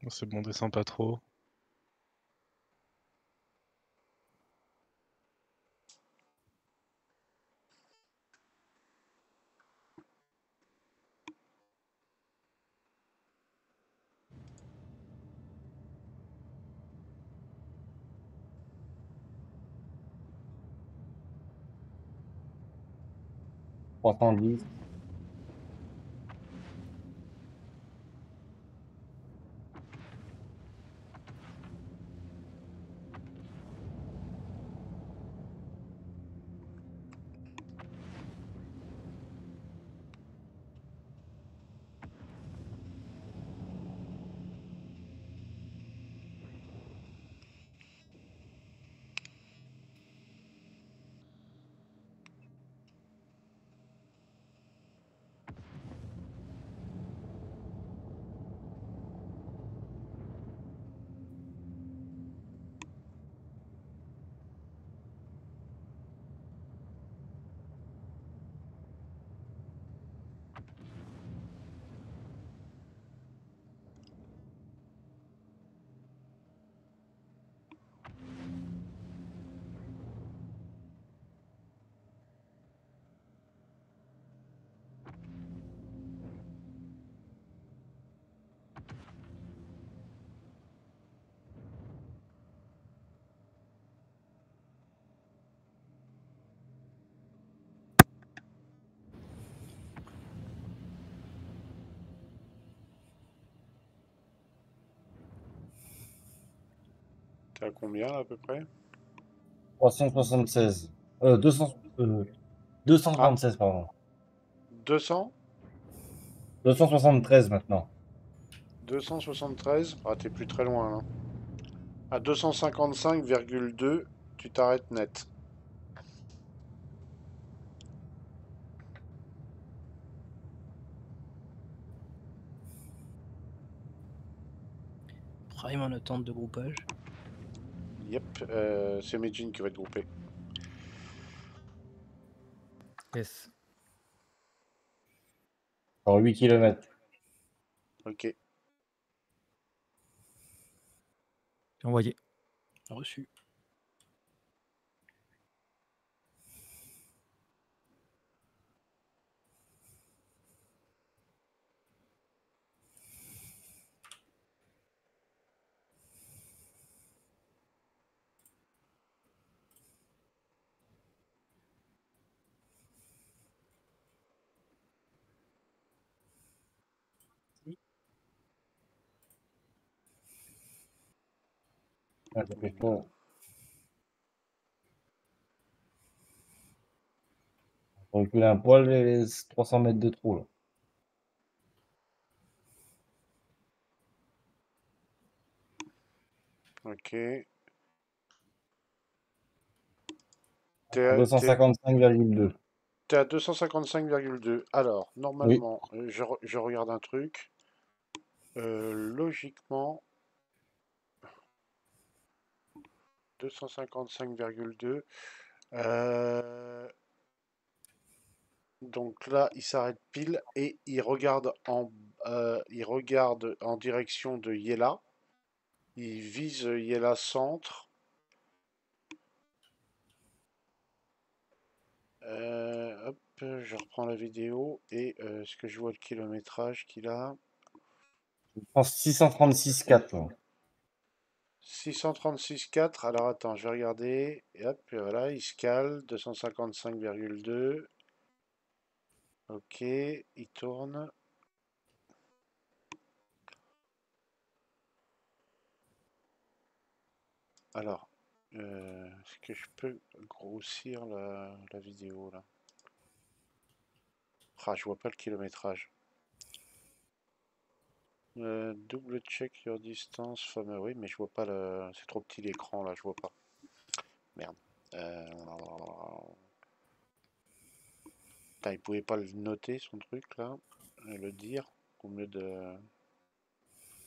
C'est bon, descends pas trop. « 310. T'es à combien, là, à peu près? 376. 236, pardon. 200? 273 maintenant. 273? Ah, t'es plus très loin, là. À 255,2, tu t'arrêtes net. Prime en attente de groupage. Yep, c'est Medjin qui va être groupé. Yes. Encore 8 km. Ok. C'est envoyé. Reçu. Ah, ça fait chaud. On recule un poil les 300 mètres de trou. Là. Ok. T'es à 255,2. t'es à 255,2. Alors, Oui. normalement, je regarde un truc. Logiquement, 255,2. Donc là, il s'arrête pile et il regarde en direction de Yela. Il vise Yela centre. Hop, je reprends la vidéo et est-ce que je vois le kilométrage qu'il a? Je pense 636,4. 636,4. Alors attends, je vais regarder. Et hop, et voilà, il se cale. 255,2. Ok, il tourne. Alors, est-ce que je peux grossir la vidéo là? Ah, je vois pas le kilométrage. Double check your distance from oui, mais je vois pas le. C'est trop petit l'écran là, je vois pas. Merde. Euh... Putain, il pouvait pas le noter son truc là, le dire, au mieux de.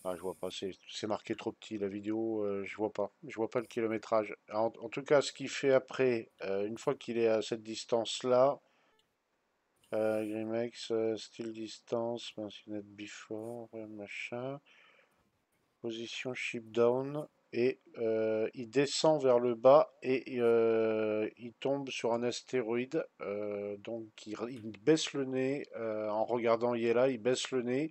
Ah, je vois pas, c'est marqué trop petit la vidéo, je vois pas le kilométrage. En tout cas, ce qu'il fait après, une fois qu'il est à cette distance-là, Grimex, still distance, mentioned before, machin, position ship down, et il descend vers le bas et il tombe sur un astéroïde, donc il baisse le nez, en regardant Yela, il baisse le nez,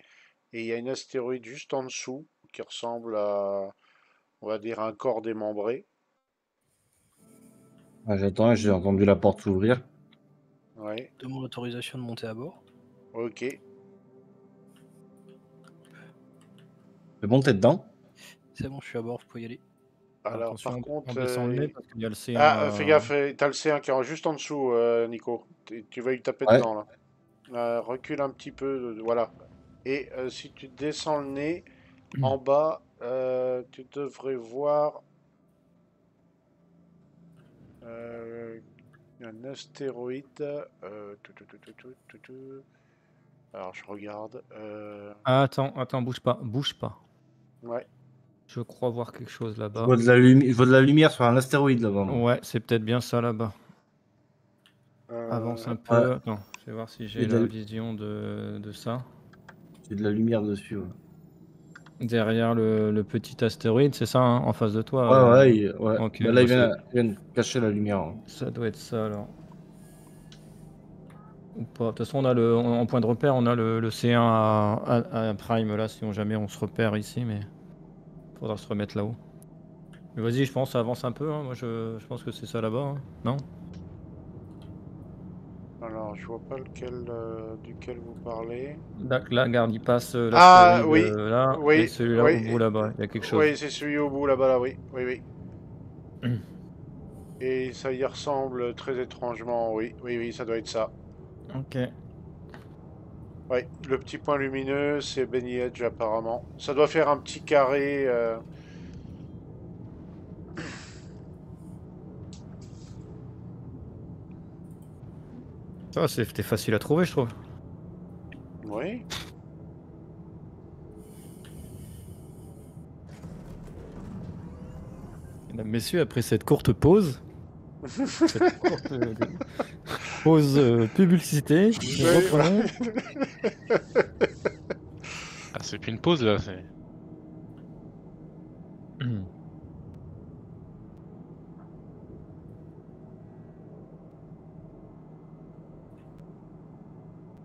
et il y a une astéroïde juste en dessous qui ressemble à, on va dire, un corps démembré. Ah, j'attends, j'ai entendu la porte s'ouvrir. Ouais, Demande l'autorisation de monter à bord. ok. C'est bon, t'es dedans? C'est bon, je suis à bord, vous pouvez y aller. Alors, Attention, par on contre, descend le nez parce qu'il y a le C1 ah, fais à... gaffe, t'as le C1 qui est juste en dessous, Nico. Tu vas lui taper Ouais. dedans, là. Recule un petit peu, voilà. Et si tu descends le nez, en bas, tu devrais voir euh, un astéroïde. Alors, je regarde. Ah, attends, bouge pas, bouge pas. Ouais. Je crois voir quelque chose Je là-bas. vois je vois de la lumière sur un astéroïde là-bas, moi. Ouais, c'est peut-être bien ça là-bas. Avance un Ouais, peu. Attends, je vais voir si il y j'ai a de la la, vision de ça. il y a de la lumière dessus. Ouais, Derrière le petit astéroïde, c'est ça, hein, en face de toi. ouais, ouais. Ok, Bah là, bah il vient de cacher la lumière, hein. ça doit être ça alors. Ou pas. De toute façon, on a en point de repère, on a le C1 à Prime là, si jamais on se repère ici, mais faudra se remettre là-haut. Mais vas-y, je pense, ça avance un peu. Hein. Moi, je pense que c'est ça là-bas, hein. Non? Alors, je vois pas duquel vous parlez. Là, regarde, il passe Ah, l'astéroïde oui, là, et oui, celui-là au bout oui, là-bas. Il y a quelque chose. oui, c'est celui au bout là-bas, là, oui, oui, oui. Et ça y ressemble très étrangement, oui, oui, oui, ça doit être ça. Ok. Oui, le petit point lumineux, c'est Benny Edge apparemment. Ça doit faire un petit carré. Ça va, c'était facile à trouver, je trouve. Oui. Mesdames, messieurs, après cette courte pause, cette courte pause publicité, nous Oui, reprenons. Ah, c'est plus une pause là.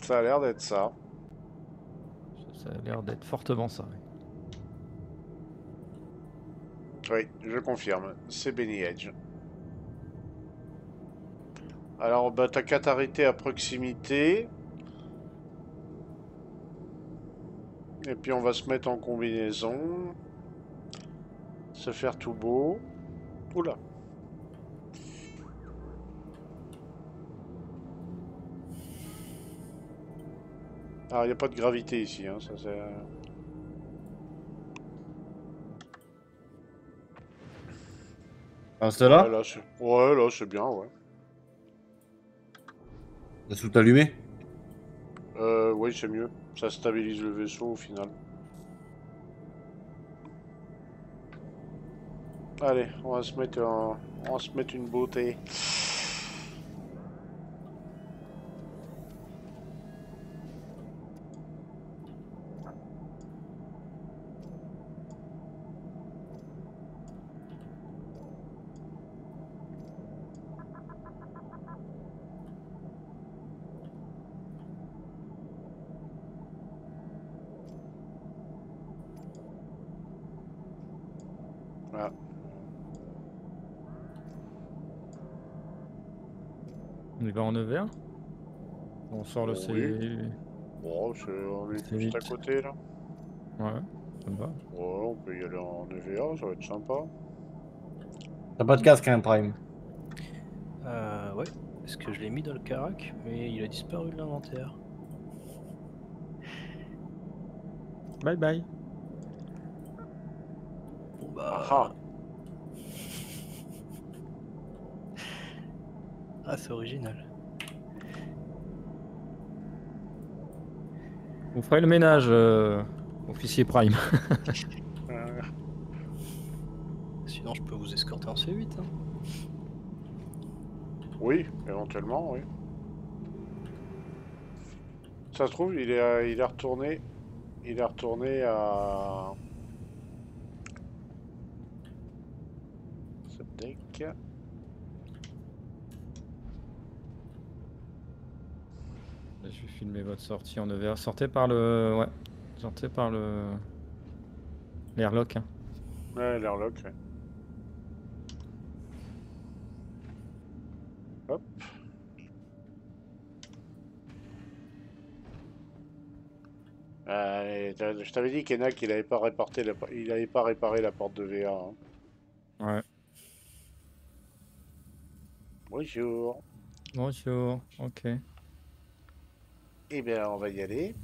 ça a l'air d'être ça. Ça a l'air d'être fortement ça. Oui, je confirme. C'est Benny Edge. Alors, bah, t'as qu'à t'arrêter à proximité. Et puis, on va se mettre en combinaison. Se faire tout beau. Oula. Alors, il n'y a pas de gravité ici. Hein, ça, c'est... Ah, c'est là? Là, c'est bien, ouais. T'as tout allumé? Oui, c'est mieux. Ça stabilise le vaisseau au final. Allez, on va se mettre, on va se mettre une beauté. Voilà. On y va en EVA. On sort le C. Oui. Bon, on est C'est juste à vite. côté là. Ouais, ça me va. Ouais, on peut y aller en EVA, ça va être sympa. T'as pas de casque, hein, Prime? Ouais. Est-ce que je l'ai mis dans le carac? Mais il a disparu de l'inventaire. Bye bye. Bon bah... Ah Ah, c'est original. Vous ferez le ménage, officier Prime. ah. Sinon, je peux vous escorter en C8. Hein. Oui, éventuellement, oui. Ça se trouve, il est retourné. Il est retourné à. Subdeck. Je vais filmer votre sortie en EVA. Sortez par le. Ouais. Sortez par le. L'airlock. Hein. Ouais, l'airlock, ouais. Hop. Je t'avais dit, Kenak, qu'il avait pas il avait pas réparé la porte de VA. Hein. Ouais. Bonjour. Bonjour. Ok. Eh bien, on va y aller.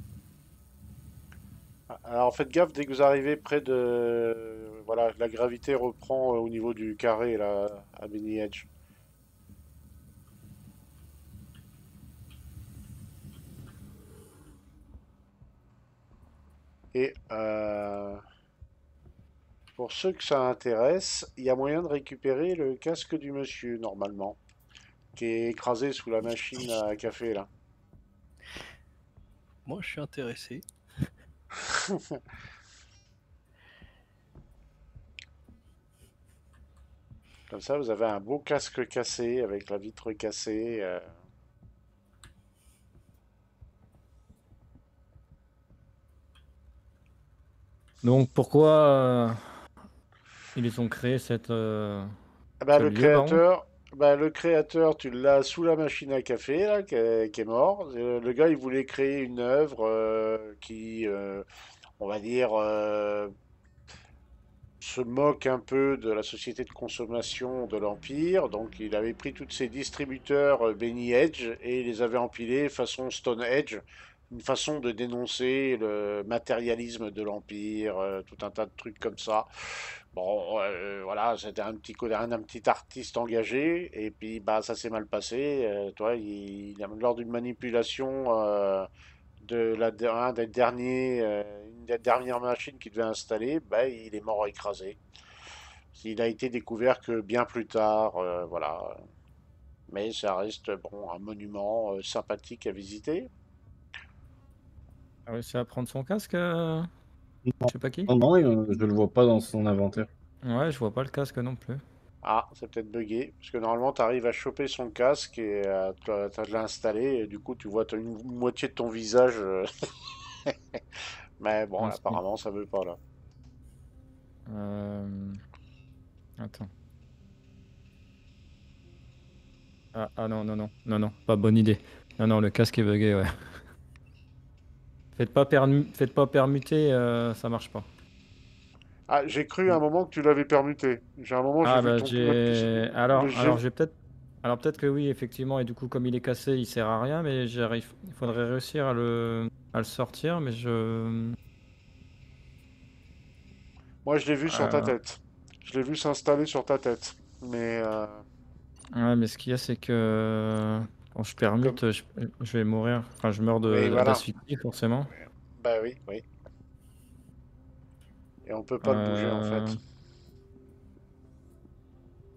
Alors, faites gaffe, dès que vous arrivez près de... Voilà, la gravité reprend au niveau du carré, là, à Benny Edge. Et pour ceux que ça intéresse, il y a moyen de récupérer le casque du monsieur, normalement, qui est écrasé sous la machine à café, là. Moi, je suis intéressé. Comme ça, vous avez un beau casque cassé avec la vitre cassée. Donc pourquoi ils ont créé cette, Ah bah, ce lieu, baron? le créateur, tu l'as sous la machine à café, là, qui est mort. Le gars, il voulait créer une œuvre qui, on va dire, se moque un peu de la société de consommation de l'Empire. Donc, il avait pris tous ses distributeurs Benny Edge et il les avait empilés façon Stone Edge, une façon de dénoncer le matérialisme de l'Empire, tout un tas de trucs comme ça. Bon, voilà, c'était un petit artiste engagé, et puis bah ça s'est mal passé. Toi, lors d'une manipulation un des derniers, une des dernières machines qu'il devait installer, bah, il est mort écrasé. Il a été découvert que bien plus tard, voilà. Mais ça reste bon un monument sympathique à visiter. A réussi à prendre son casque, je sais pas qui? Non, non, je le vois pas dans son inventaire. Ouais, je vois pas le casque non plus. Ah, c'est peut-être buggé, parce que normalement tu arrives à choper son casque et t'as de l'installer, et du coup tu vois t'as une moitié de ton visage. Mais bon, Merci. apparemment ça veut pas là. Attends. Non, non, non, non, non, pas bonne idée. Non, non, le casque est bugué, ouais. Faites pas permuter, ça marche pas. Ah, j'ai cru à un moment que tu l'avais permuté. J'ai un moment j'ai Ah vu bah ton j'ai... le Alors G. j'ai peut-être... Alors peut-être que oui, effectivement, et du coup comme il est cassé, il sert à rien, mais j'arrive... Il faudrait réussir à le sortir, mais je... Moi je l'ai vu sur ta Euh, tête. Je l'ai vu s'installer sur ta tête. Mais Ouais, mais ce qu'il y a, c'est que quand je permute, je vais mourir. Enfin, je meurs oui, voilà. d'asphyxie, forcément. Bah oui, oui. Et on peut pas le bouger en Euh, fait.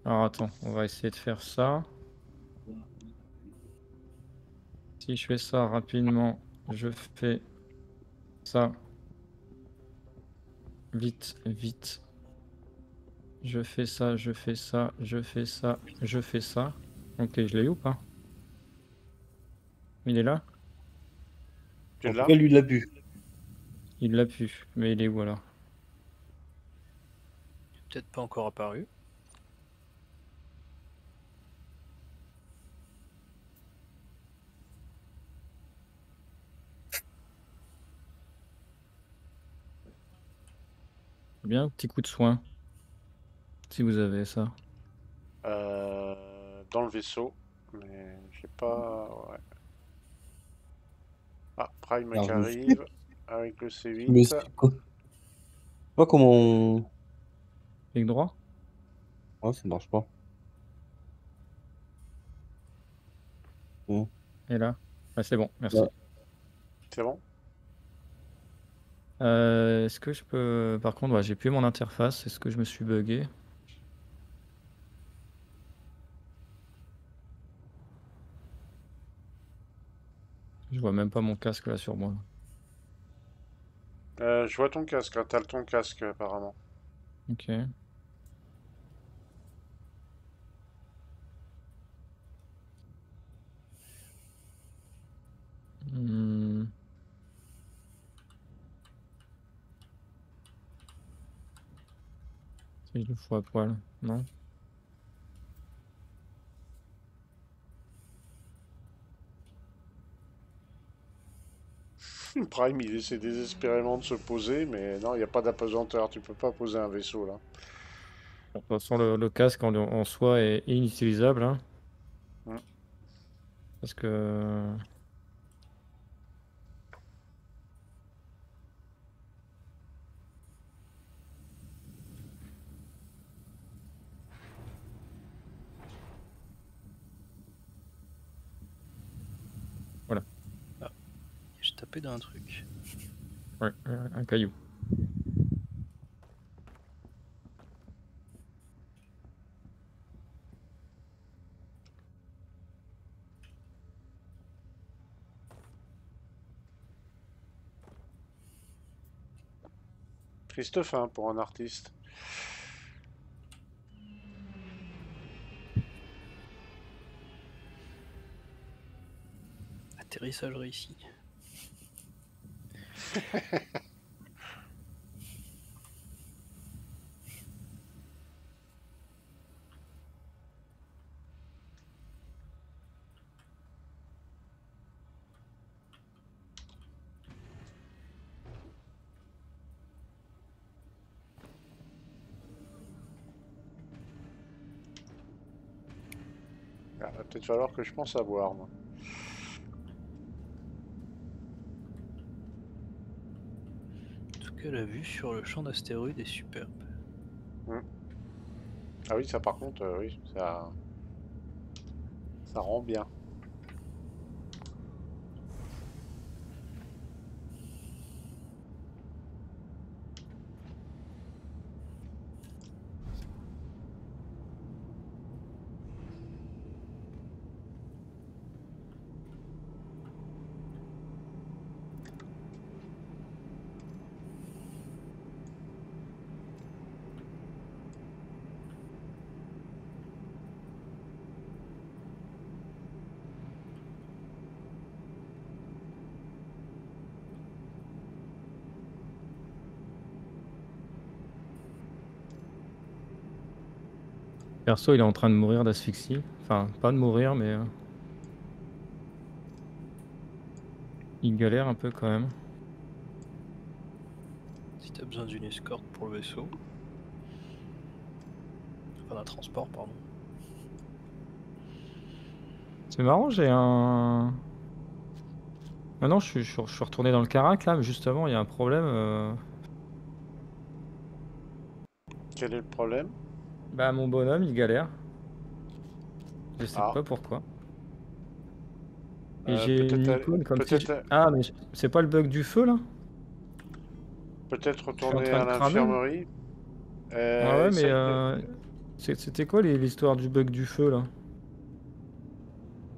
Alors attends, on va essayer de faire ça. Si je fais ça rapidement, je fais ça vite, vite. Je fais ça, je fais ça, je fais ça, je fais ça. Ok, je l'ai eu ou pas? Il est là? Tu En tout l'as? cas, lui, il l'a bu. Il l'a pu, mais il est où alors? Peut-être pas encore apparu. Bien, un petit coup de soin, si vous avez ça. Dans le vaisseau. Mais j'ai pas. Ouais. Ah, Prime Alors, qui je me suis. arrive avec le Je me C8. suis quoi. Je sais pas comment on. Clic droit? Ouais, ça marche pas. Ouais. Et là? Ah, c'est bon, merci. Ouais. C'est bon? Est-ce que je peux... Par contre, ouais, j'ai plus mon interface. Est-ce que je me suis bugué? Je vois même pas mon casque là sur moi. Je vois ton casque, hein. T'as ton casque apparemment. Ok. Hmm. Si je le fous à poil, non? Prime, il essaie désespérément de se poser, mais non, il n'y a pas d'apesanteur. Tu peux pas poser un vaisseau là. De toute façon, le casque en soi est inutilisable, hein, Hmm. parce que... Voilà, J'ai tapé dans un truc. ouais, un caillou. Christophe, hein, pour un artiste. Atterrissage réussi. Ah, va peut-être falloir que je pense à boire, moi. En tout cas, la vue sur le champ d'astéroïdes est superbe. Ah oui, ça par contre, oui, ça rend bien. Perso, il est en train de mourir d'asphyxie. Enfin, pas de mourir, mais... il galère un peu quand même. Si t'as besoin d'une escorte pour le vaisseau. Enfin, d'un transport, pardon. C'est marrant, j'ai un... Maintenant, je suis retourné dans le Carac, là, mais justement, il y a un problème. Quel est le problème? Bah mon bonhomme il galère. Je sais Ah. pas pourquoi. Et j'ai Peut-être une icône comme si... peut-être Ah mais c'est pas le bug du feu là? peut-être Je suis en retourner train à de cramer là. l'infirmerie. Ah ouais mais Essaye de... c'était quoi l'histoire du bug du feu là?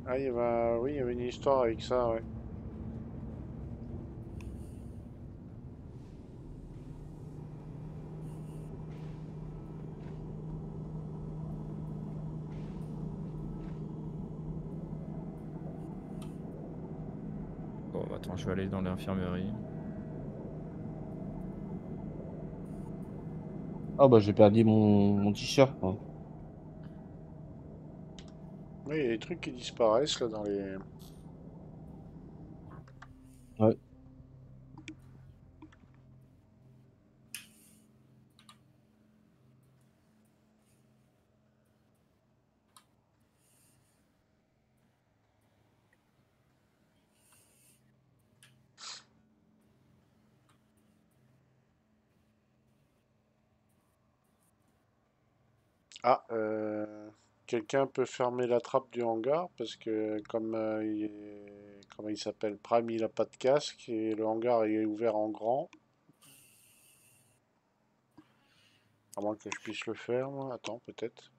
Ah, oui, il y avait une histoire avec ça, ouais. Bon attends, je vais aller dans l'infirmerie. Ah bah j'ai perdu mon t-shirt. Hein. Oui, il y a des trucs qui disparaissent là dans les... Ouais. Ah, quelqu'un peut fermer la trappe du hangar parce que comme comment il s'appelle, Prime, il a pas de casque et le hangar est ouvert en grand. À moins que je puisse le faire, moi. Attends, peut-être.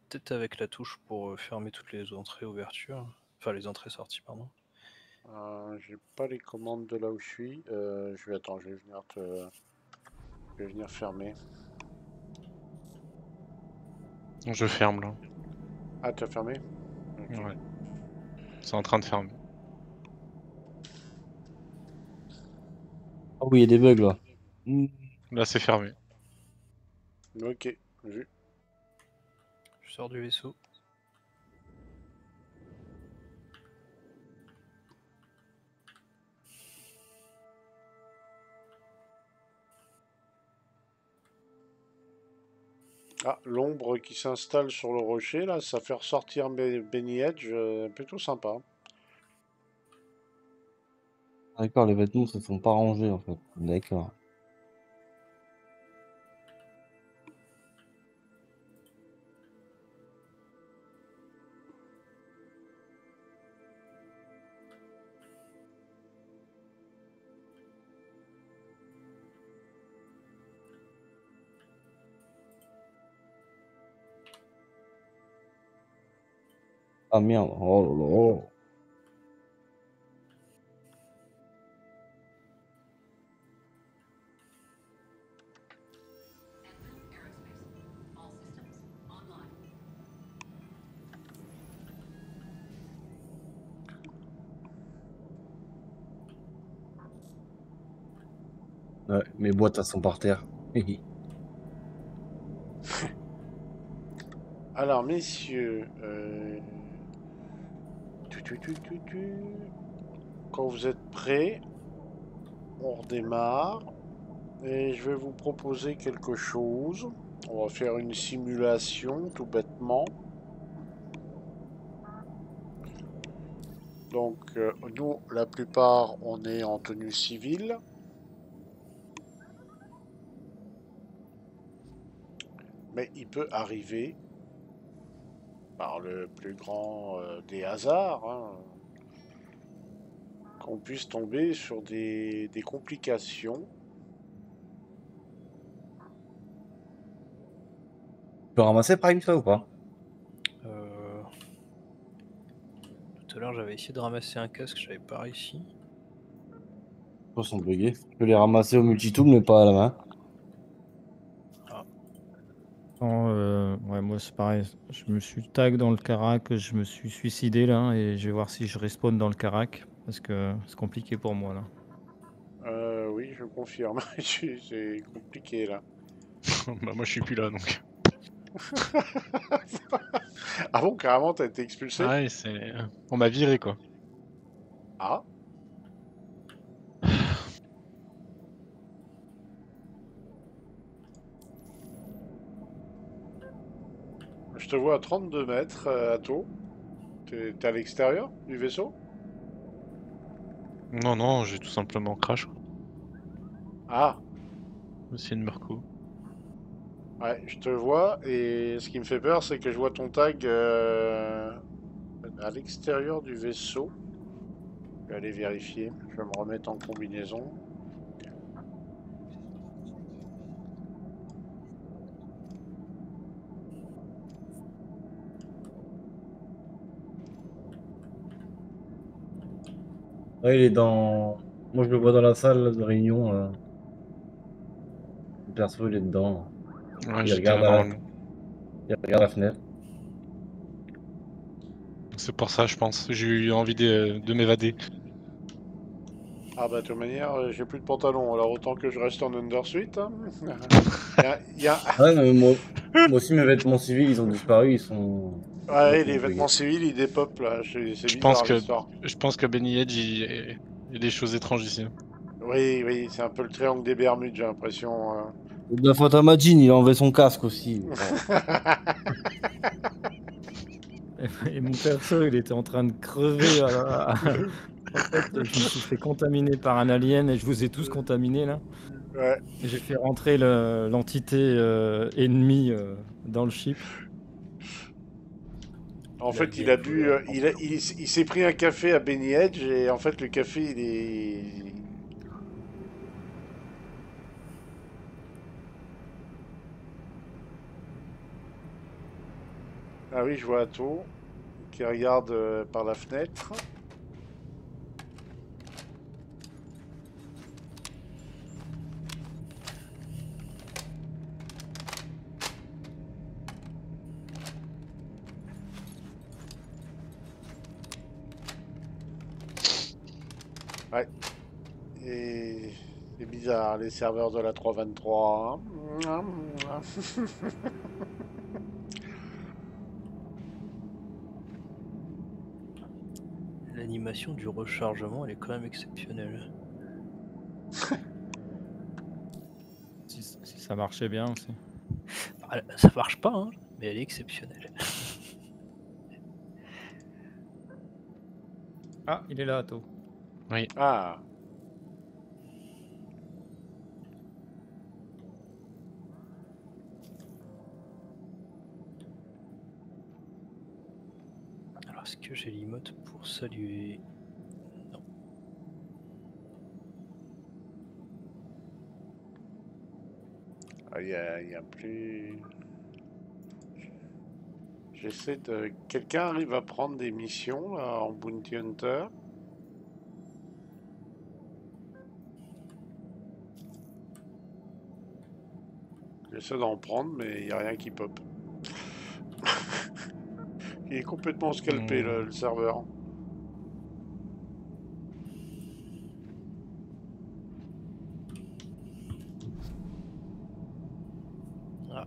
Peut-être avec la touche pour fermer toutes les entrées ouvertures. Enfin, les entrées sorties, pardon. J'ai pas les commandes de là où je suis. Je vais venir je vais venir fermer. Je ferme là. Ah, tu as fermé? Ok. Ouais. C'est en train de fermer. Ah oui, il y a des bugs là. Hmm. Là, c'est fermé. Ok, vu. Je sors du vaisseau. Ah, l'ombre qui s'installe sur le rocher, là, ça fait ressortir Benny Edge, plutôt sympa. D'accord, les vêtements se sont pas rangés en fait. D'accord. Ah merde, oh là là. Ouais, mes boîtes elles sont par terre. Alors, messieurs, quand vous êtes prêts, on redémarre. Et je vais vous proposer quelque chose. On va faire une simulation, tout bêtement. Donc, nous, la plupart, on est en tenue civile. Mais il peut arriver, par le plus grand des hasards, hein, qu'on puisse tomber sur des complications. Tu peux ramasser Prime ça ou pas? Tout à l'heure, j'avais essayé de ramasser un casque, j'avais pas réussi. Ils sont buggés. Tu peux les ramasser au multitool mais pas à la main. Ouais, moi c'est pareil. Je me suis tag dans le Karak, je me suis suicidé là et je vais voir si je respawn dans le Karak parce que c'est compliqué pour moi là. Oui, je confirme. C'est compliqué là. Bah, moi, je suis plus là donc. Ah bon, carrément, t'as été expulsé? Ah ouais, c'est. On m'a viré quoi. Ah, je te vois à 32 mètres, Atto. T'es à l'extérieur du vaisseau? Non, non, j'ai tout simplement crash. Ah, C'est une Merco. Ouais, je te vois, et ce qui me fait peur, c'est que je vois ton tag à l'extérieur du vaisseau. Je vais aller vérifier, je vais me remettre en combinaison. Ouais, il est dans. Moi, je le vois dans la salle de réunion. Le perso, il est dedans. Ouais, Il j'étais là regarde à la... normalement. il regarde la fenêtre. C'est pour ça, je pense. J'ai eu envie de m'évader. Ah bah de toute manière, j'ai plus de pantalon, alors autant que je reste en undersuit. Hein. y a... Ouais, mais moi aussi, mes vêtements civils, ils ont disparu. Ils sont Ouais, les complètement vêtements buggés. civils, ils dépopent là, c'est Je pense bizarre que l'histoire. je pense qu'à Benny Edge, il y a des choses étranges ici. Oui, oui, c'est un peu le triangle des Bermudes, j'ai l'impression. De la faute à Majin, il a enlevé son casque aussi. Oh. Et mon perso, il était en train de crever. En fait, je me suis fait contaminer par un alien et je vous ai tous contaminés là. Ouais. Et j'ai fait rentrer l'entité ennemie dans le ship. En fait, il L'alien a bu, voleur. il s'est pris un café à Benny Edge et en fait, le café, il est. Ah oui, je vois Atto qui regarde par la fenêtre. Ouais. Et c'est bizarre, les serveurs de la 323. Hein. L'animation du rechargement, elle est quand même exceptionnelle. Si ça marchait bien aussi. Ah, ça marche pas, hein, mais elle est exceptionnelle. Ah, il est là, Atto. Oui. Ah. Alors, est-ce que j'ai l'emote pour saluer? Non. Il y a plus. J'essaie de. Quelqu'un arrive à prendre des missions là, en Bounty Hunter? J'essaie d'en prendre, mais il n'y a rien qui pop. Il est complètement scalpé le serveur. Ah.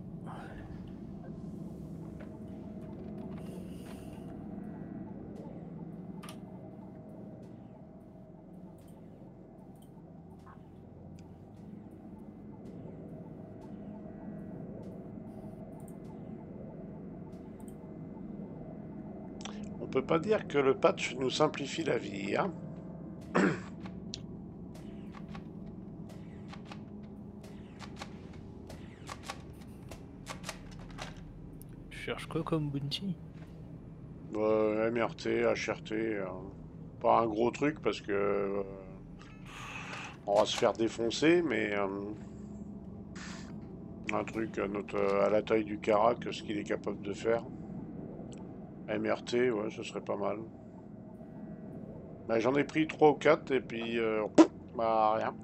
On peut pas dire que le patch nous simplifie la vie, hein? Tu cherches quoi comme bounty? MRT, HRT, pas un gros truc parce que on va se faire défoncer, mais un truc à la taille du Karak, ce qu'il est capable de faire. MRT, ouais, ce serait pas mal. Bah, j'en ai pris 3 ou 4 et puis bah rien.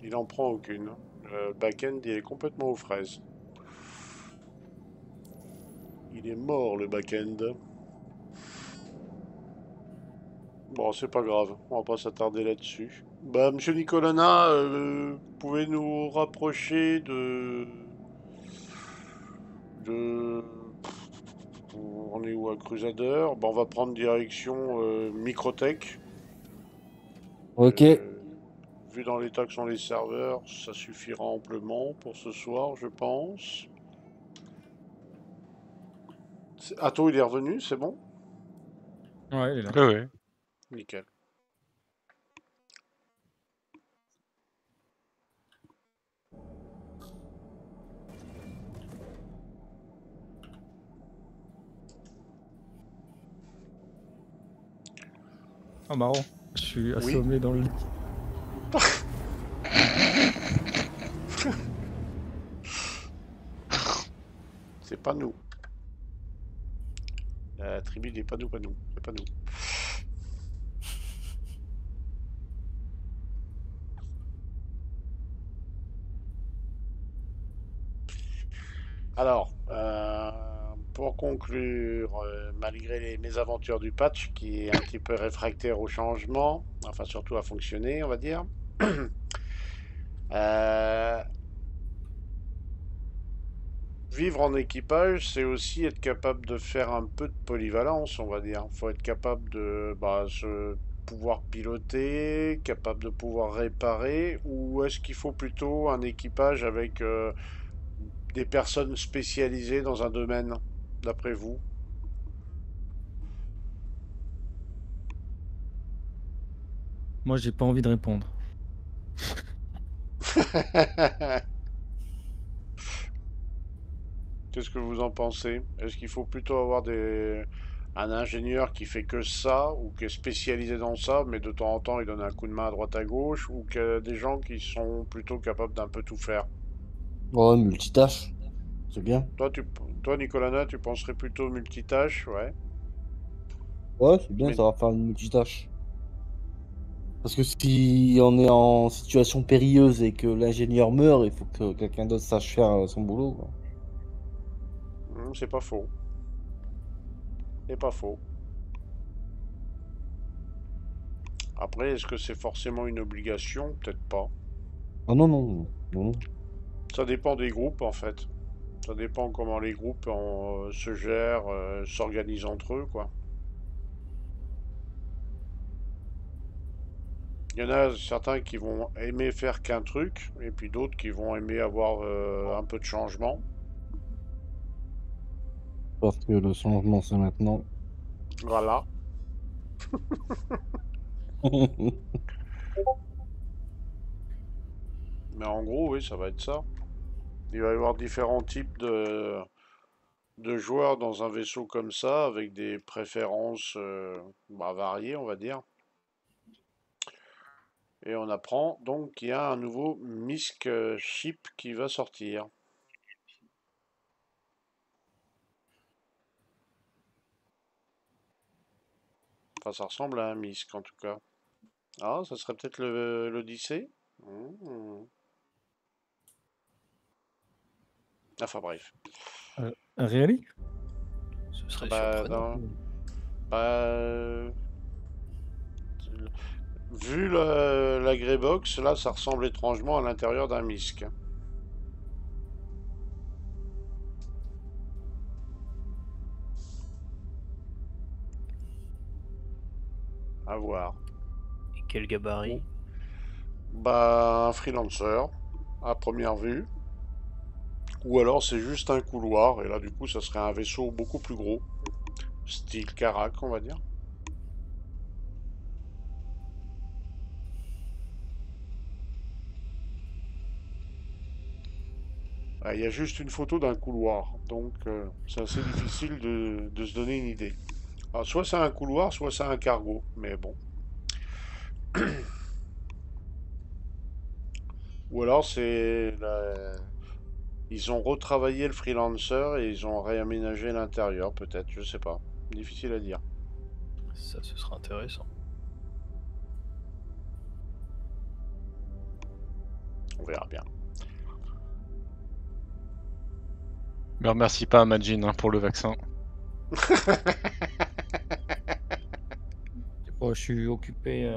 Il en prend aucune. Le back-end, il est complètement aux fraises. Il est mort, le back-end. Bon, c'est pas grave, on va pas s'attarder là-dessus. Bah, monsieur Nicolana, vous pouvez nous rapprocher de... On est où à Crusader? Bah, on va prendre direction Microtech. Ok. Euh, vu dans l'état que sont les serveurs, ça suffira amplement pour ce soir, je pense. Atto, il est revenu, c'est bon? Ouais, il est là. Ouais, ouais. Nickel. Ah, marrant. Je suis Oui. assommé dans le lit. C'est pas nous. La tribu n'est pas nous, pas nous. C'est pas nous. Alors, pour conclure, malgré les mésaventures du patch, qui est un petit peu réfractaire au changement, enfin surtout à fonctionner, on va dire, vivre en équipage, c'est aussi être capable de faire un peu de polyvalence, on va dire. Il faut être capable de pouvoir piloter, capable de pouvoir réparer, ou est-ce qu'il faut plutôt un équipage avec des personnes spécialisées dans un domaine, d'après vous? Moi, j'ai pas envie de répondre. Qu'est-ce que vous en pensez? Est-ce qu'il faut plutôt avoir un ingénieur qui fait que ça, ou qui est spécialisé dans ça, mais de temps en temps il donne un coup de main à droite à gauche, ou que des gens qui sont plutôt capables d'un peu tout faire? Ouais, multitâche, c'est bien. Toi, toi, Nicolana, tu penserais plutôt multitâche, ouais. Ouais, c'est bien, Mais ça va faire une multitâche. Parce que si on est en situation périlleuse et que l'ingénieur meurt, il faut que quelqu'un d'autre sache faire son boulot, quoi. c'est pas faux. C'est pas faux. Après, est-ce que c'est forcément une obligation? Peut-être pas. Ah non, non, non, non. Ça dépend des groupes, en fait. Ça dépend comment les groupes se gèrent, s'organisent entre eux, quoi. Il y en a certains qui vont aimer faire qu'un truc, et puis d'autres qui vont aimer avoir un peu de changement. Parce que le changement, c'est maintenant. Voilà. Mais en gros, oui, ça va être ça. Il va y avoir différents types de joueurs dans un vaisseau comme ça, avec des préférences variées, on va dire. Et on apprend donc qu'il y a un nouveau MISC ship qui va sortir. Enfin, ça ressemble à un MISC en tout cas. Ah, ça serait peut-être l'Odyssée? Enfin bref. Really? Ce serait Bah, surprenant. bah, vu la Greybox, là, ça ressemble étrangement à l'intérieur d'un MISC. À voir. Et quel gabarit? Bah, un freelancer, à première vue. Ou alors c'est juste un couloir, et là, du coup, ça serait un vaisseau beaucoup plus gros. Style Karak, on va dire. Ah, il y a juste une photo d'un couloir, donc c'est assez difficile de se donner une idée. Alors, soit c'est un couloir, soit c'est un cargo, mais bon. Ou alors ils ont retravaillé le freelancer et ils ont réaménagé l'intérieur, peut-être, je sais pas. Difficile à dire. Ça, ce sera intéressant. On verra bien. Mais remercie pas Amandine pour le vaccin. Oh, je suis occupé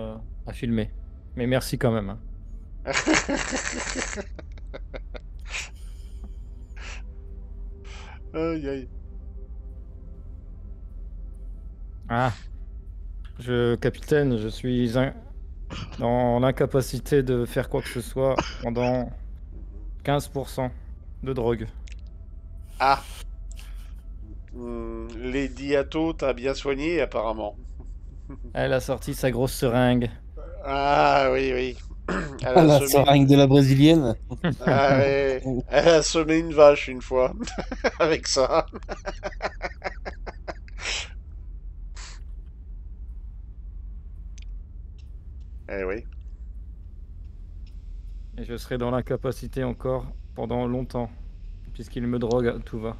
à filmer. Mais merci quand même, hein. Aïe aïe. Ah, capitaine, je suis dans l'incapacité de faire quoi que ce soit pendant 15% de drogue. Ah, Lady Atto t'a bien soigné apparemment. Elle a sorti sa grosse seringue. Ah oui, oui. Elle Ah, a la semé. seringue de la brésilienne. Ah, ouais. Elle a semé une vache une fois avec ça. Eh oui. Et je serai dans l'incapacité encore pendant longtemps, puisqu'il me drogue à tout va.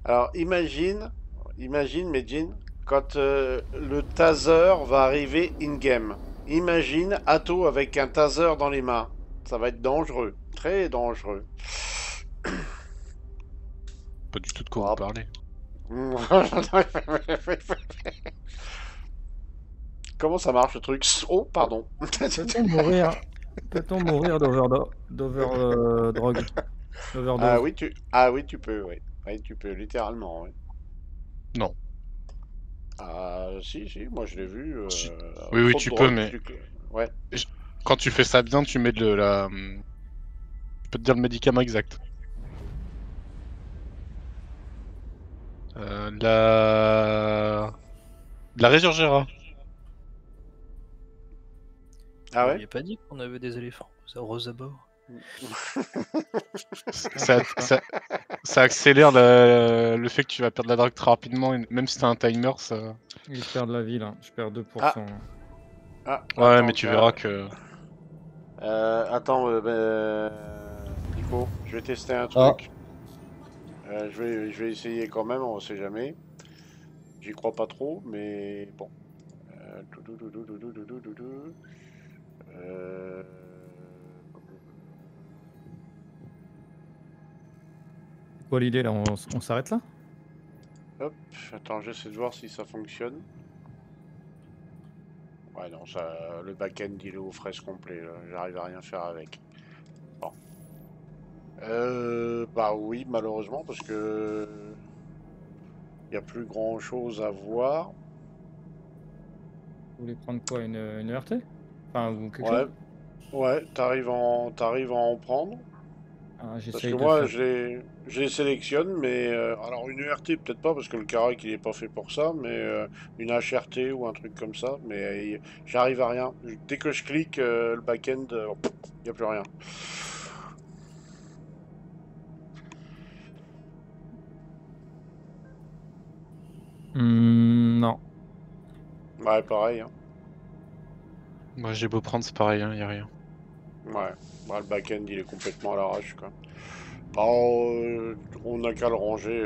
Alors imagine, Medjin, quand le taser va arriver in-game. Imagine Atto avec un taser dans les mains. Ça va être dangereux, très dangereux. Pas du tout de quoi Bon, vous parlez. Comment ça marche le truc? Oh, pardon. Peut-on mourir, peut-on mourir d'overdrogue, Ah d'overdose? oui, tu peux, oui. Oui, tu peux, littéralement, oui. Non. Ah, si, si, moi je l'ai vu. Si. Oui, oui, Trop de tu peux, drogue, mais ouais. quand tu fais ça bien, tu mets de la. Je peux te dire le médicament exact. De la Résurgera. Ah Vous ouais? m'aviez pas dit qu'on avait des éléphants aux abords? Ça, ça, ça accélère le fait que tu vas perdre la drogue très rapidement, et même si t'as un timer, ça. Oui, je perds de la vie là, je perds Ah, 2%. Ouais, attends, mais tu tiens. verras que. Attends, Nico, je vais tester un Ah, truc. Je vais essayer quand même, on sait jamais. J'y crois pas trop, mais bon. Doudou. Euh, C'est quoi l'idée là? On s'arrête là? Hop, attends, j'essaie de voir si ça fonctionne. Ouais, non, ça, le back-end il est aux fraises complet, là. J'arrive à rien faire avec. Bon. Bah oui, malheureusement, parce que il n'y a plus grand chose à voir. Vous voulez prendre quoi? Une ERT? Enfin, ou quelque Ouais, chose? ouais, t'arrives à en prendre. Ah, Parce que j'essaye de moi, faire. je les sélectionne, mais alors une ERT peut-être pas parce que le Carac il est pas fait pour ça, mais une HRT ou un truc comme ça, mais j'arrive à rien. Dès que je clique le back-end, il n'y a plus rien. Non. Ouais, pareil, hein. Moi, j'ai beau prendre, c'est pareil, hein, y a rien. Ouais, bah, le back-end il est complètement à l'arrache quoi. Bon, on n'a qu'à le ranger.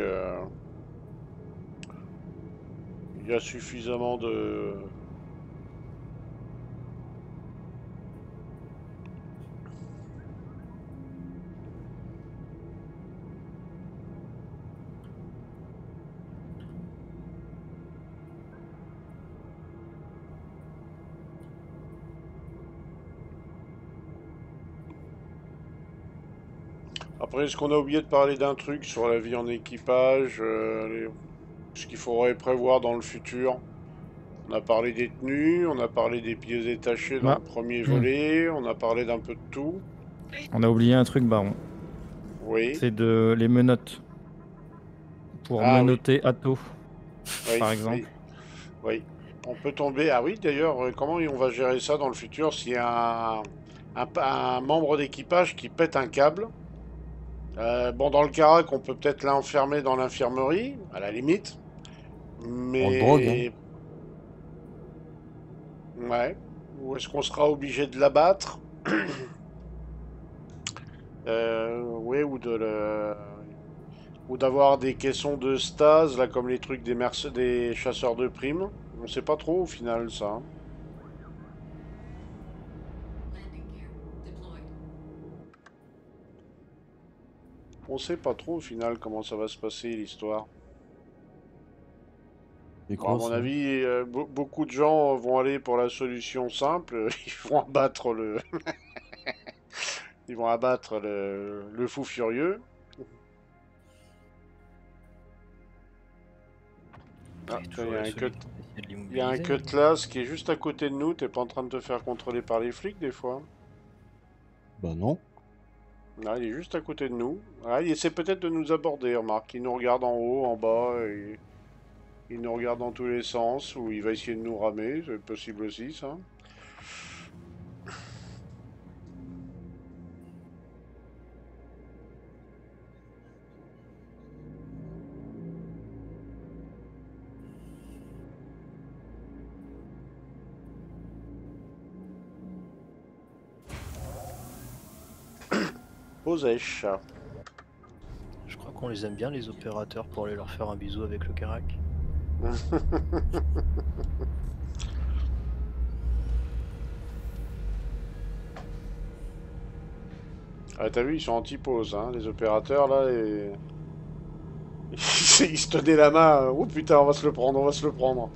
Il y a suffisamment de. Après, est-ce qu'on a oublié de parler d'un truc sur la vie en équipage, ce qu'il faudrait prévoir dans le futur? On a parlé des tenues, on a parlé des pieds détachés dans Bah, le premier volet, on a parlé d'un peu de tout. on a oublié un truc, Baron. Oui. C'est de les menottes. Pour Ah oui, menotter Atto, oui, par oui, exemple. oui. On peut tomber. Ah oui, d'ailleurs, comment on va gérer ça dans le futur s'il y a un membre d'équipage qui pète un câble? Bon, dans le Carac, on peut peut-être l'enfermer dans l'infirmerie, à la limite. on le drogue, hein. Mais ouais. Ou est-ce qu'on sera obligé de l'abattre? Ouais, ou d'avoir des caissons de stase, là, comme les trucs des chasseurs de primes. On sait pas trop au final, ça, hein. On sait pas trop au final comment ça va se passer l'histoire. C'est Bon, à quoi mon ça? avis, beaucoup de gens vont aller pour la solution simple. Ils vont abattre le fou furieux. Ah, t'es tiens, toujours il y a le un seul cut. qui essaie de Il y a un l'immobiliser. Cutlass qui est juste à côté de nous. T'es pas en train de te faire contrôler par les flics des fois? Bah non. Là, il est juste à côté de nous. Ah, il essaie peut-être de nous aborder, remarque. Il nous regarde en haut, en bas, et il nous regarde dans tous les sens, ou il va essayer de nous ramer, c'est possible aussi, ça. Osèche. Je crois qu'on les aime bien, les opérateurs, pour aller leur faire un bisou avec le Karak. Ah, t'as vu, ils sont anti-pause, hein, les opérateurs, là, et... ils se tenaient la main. Oh putain, on va se le prendre, on va se le prendre.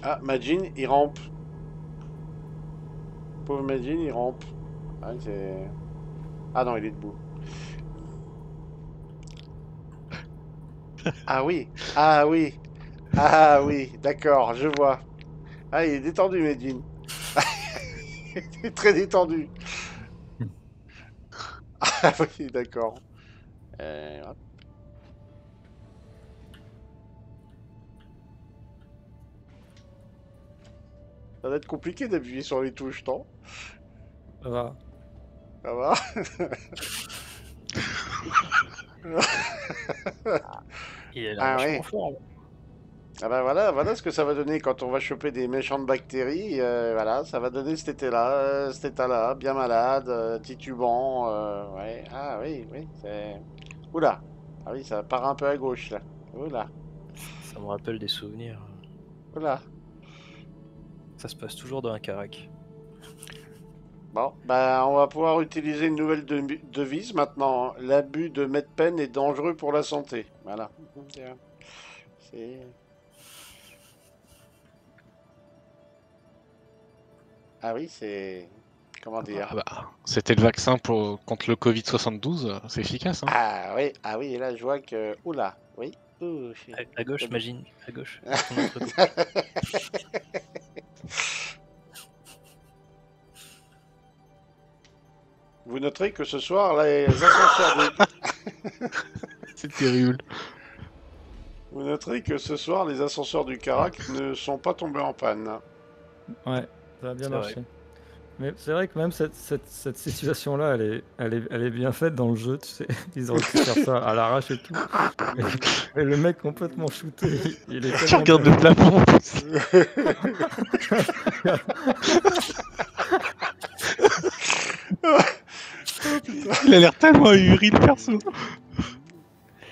Ah, Majin, il rampe. Pauvre Majin, il rampe. Ah, ah non, il est debout. Ah oui, ah oui, ah oui, d'accord, je vois. Ah, il est détendu, Majin. Il est très détendu. Ah oui, d'accord. Hop. Ça va être compliqué d'appuyer sur les touches, non? Ça va. Ça va? Il a l'air Ah vachement oui. fort. Là. Ah bah voilà, voilà ce que ça va donner quand on va choper des méchantes bactéries. Voilà, ça va donner cet état-là, bien malade, titubant. Ouais. Ah oui, oui, c'est... Oula. Ah oui, ça part un peu à gauche, là. Oula. Ça me rappelle des souvenirs. Oula. Ça se passe toujours dans un Karak. Bon, bah on va pouvoir utiliser une nouvelle devise maintenant. L'abus de medpen est dangereux pour la santé. Voilà. C'est... Ah oui, c'est... Comment dire? Ah bah, c'était le vaccin contre le Covid-72, c'est efficace. Hein. Ah oui, et là je vois que... Oula, oui. Ouh, À gauche, c'est- Magine. À gauche. Sur notre gauche. Vous noterez que ce soir, les ascenseurs du... C'est terrible. Vous noterez que ce soir, les ascenseurs du Carac ne sont pas tombés en panne. Ouais, ça a bien C'est marché. Mais c'est vrai que même cette situation-là, elle est bien faite dans le jeu, tu sais. Ils auraient pu faire ça à l'arrache et tout. Mais le mec complètement shooté, il est Tu tellement regardes bien le plafond. Il a l'air tellement ahuri le perso.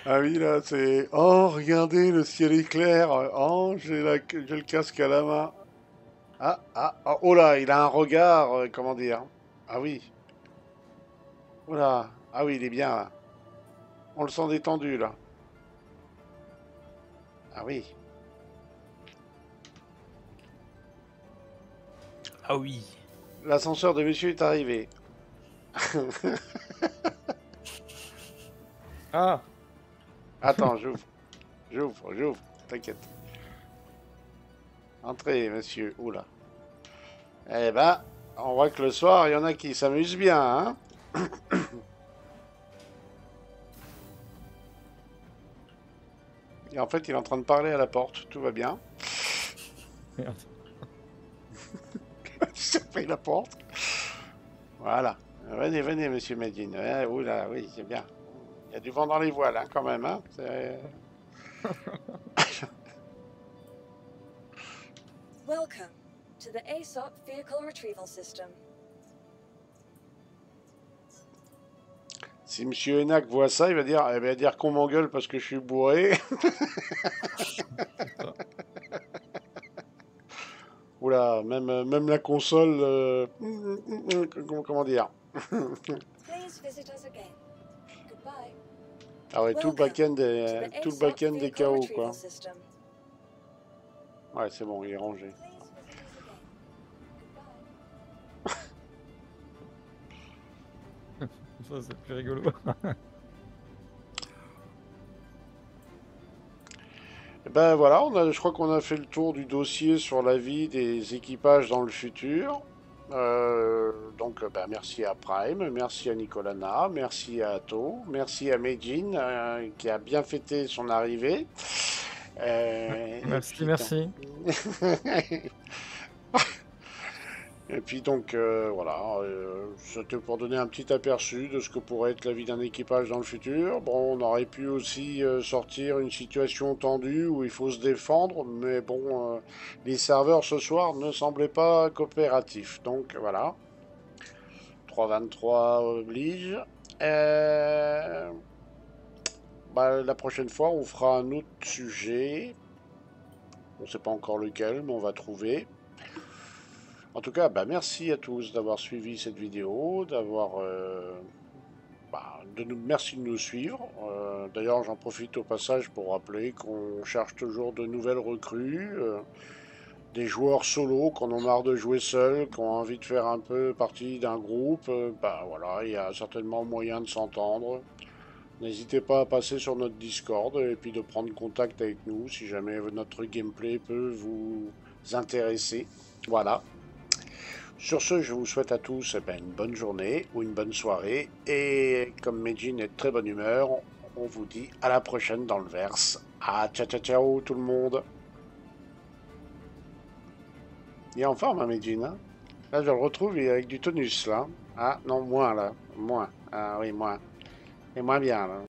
Ah oui, là, c'est... Oh, regardez, le ciel est clair. Oh, j'ai le casque à la main. Oh là, il a un regard, comment dire? Ah oui. Oh là, ah oui, il est bien, là. On le sent détendu, là. Ah oui. Ah oui. L'ascenseur de monsieur est arrivé. Ah, Attends, j'ouvre, t'inquiète. Entrez, monsieur. Oula. Eh ben, on voit que le soir, il y en a qui s'amusent bien, hein? Et en fait, il est en train de parler à la porte, tout va bien. merde. Il s'est pris la porte. Voilà. Venez, venez, monsieur Medine. Oula, oui, c'est bien. Il y a du vent dans les voiles, hein, quand même, hein? Welcome to the ASOP Vehicle Retrieval System. Si monsieur Enac voit ça, il va dire qu'on m'engueule parce que je suis bourré. Oula, même la console... comment dire? Please visit us again. Goodbye. Ah ouais, tout le back-end To est, the tout le ASOP back-end est Vehicle KO, Retrieval quoi. System. Ouais, c'est bon, il est rangé. Please visit us again. Goodbye. Ça, c'est plus rigolo. Et ben voilà, je crois qu'on a fait le tour du dossier sur la vie des équipages dans le futur. Donc ben, merci à Prime, merci à Nicolana, merci à Atto, merci à Meijin qui a bien fêté son arrivée. Merci, puis, merci. Et puis donc voilà, c'était pour donner un petit aperçu de ce que pourrait être la vie d'un équipage dans le futur. Bon, on aurait pu aussi sortir une situation tendue où il faut se défendre, mais bon, les serveurs ce soir ne semblaient pas coopératifs. Donc voilà, 3.23 oblige. Bah, la prochaine fois, on fera un autre sujet. On ne sait pas encore lequel, mais on va trouver. En tout cas, bah, merci à tous d'avoir suivi cette vidéo, merci de nous suivre. D'ailleurs, j'en profite au passage pour rappeler qu'on cherche toujours de nouvelles recrues, des joueurs solos qui en ont marre de jouer seuls, qui ont envie de faire un peu partie d'un groupe. Bah voilà, il y a certainement moyen de s'entendre. N'hésitez pas à passer sur notre Discord et puis de prendre contact avec nous si jamais notre gameplay peut vous intéresser. Voilà. Sur ce, je vous souhaite à tous une bonne journée ou une bonne soirée. Et comme Meijin est de très bonne humeur, on vous dit à la prochaine dans le verse. Ah, ciao ciao ciao tout le monde. Il est en forme, hein, Meijin, hein. Là, je le retrouve, il est avec du tonus, là. Ah, non, moins, là. Moins. Ah oui, moins. Et moins bien, là.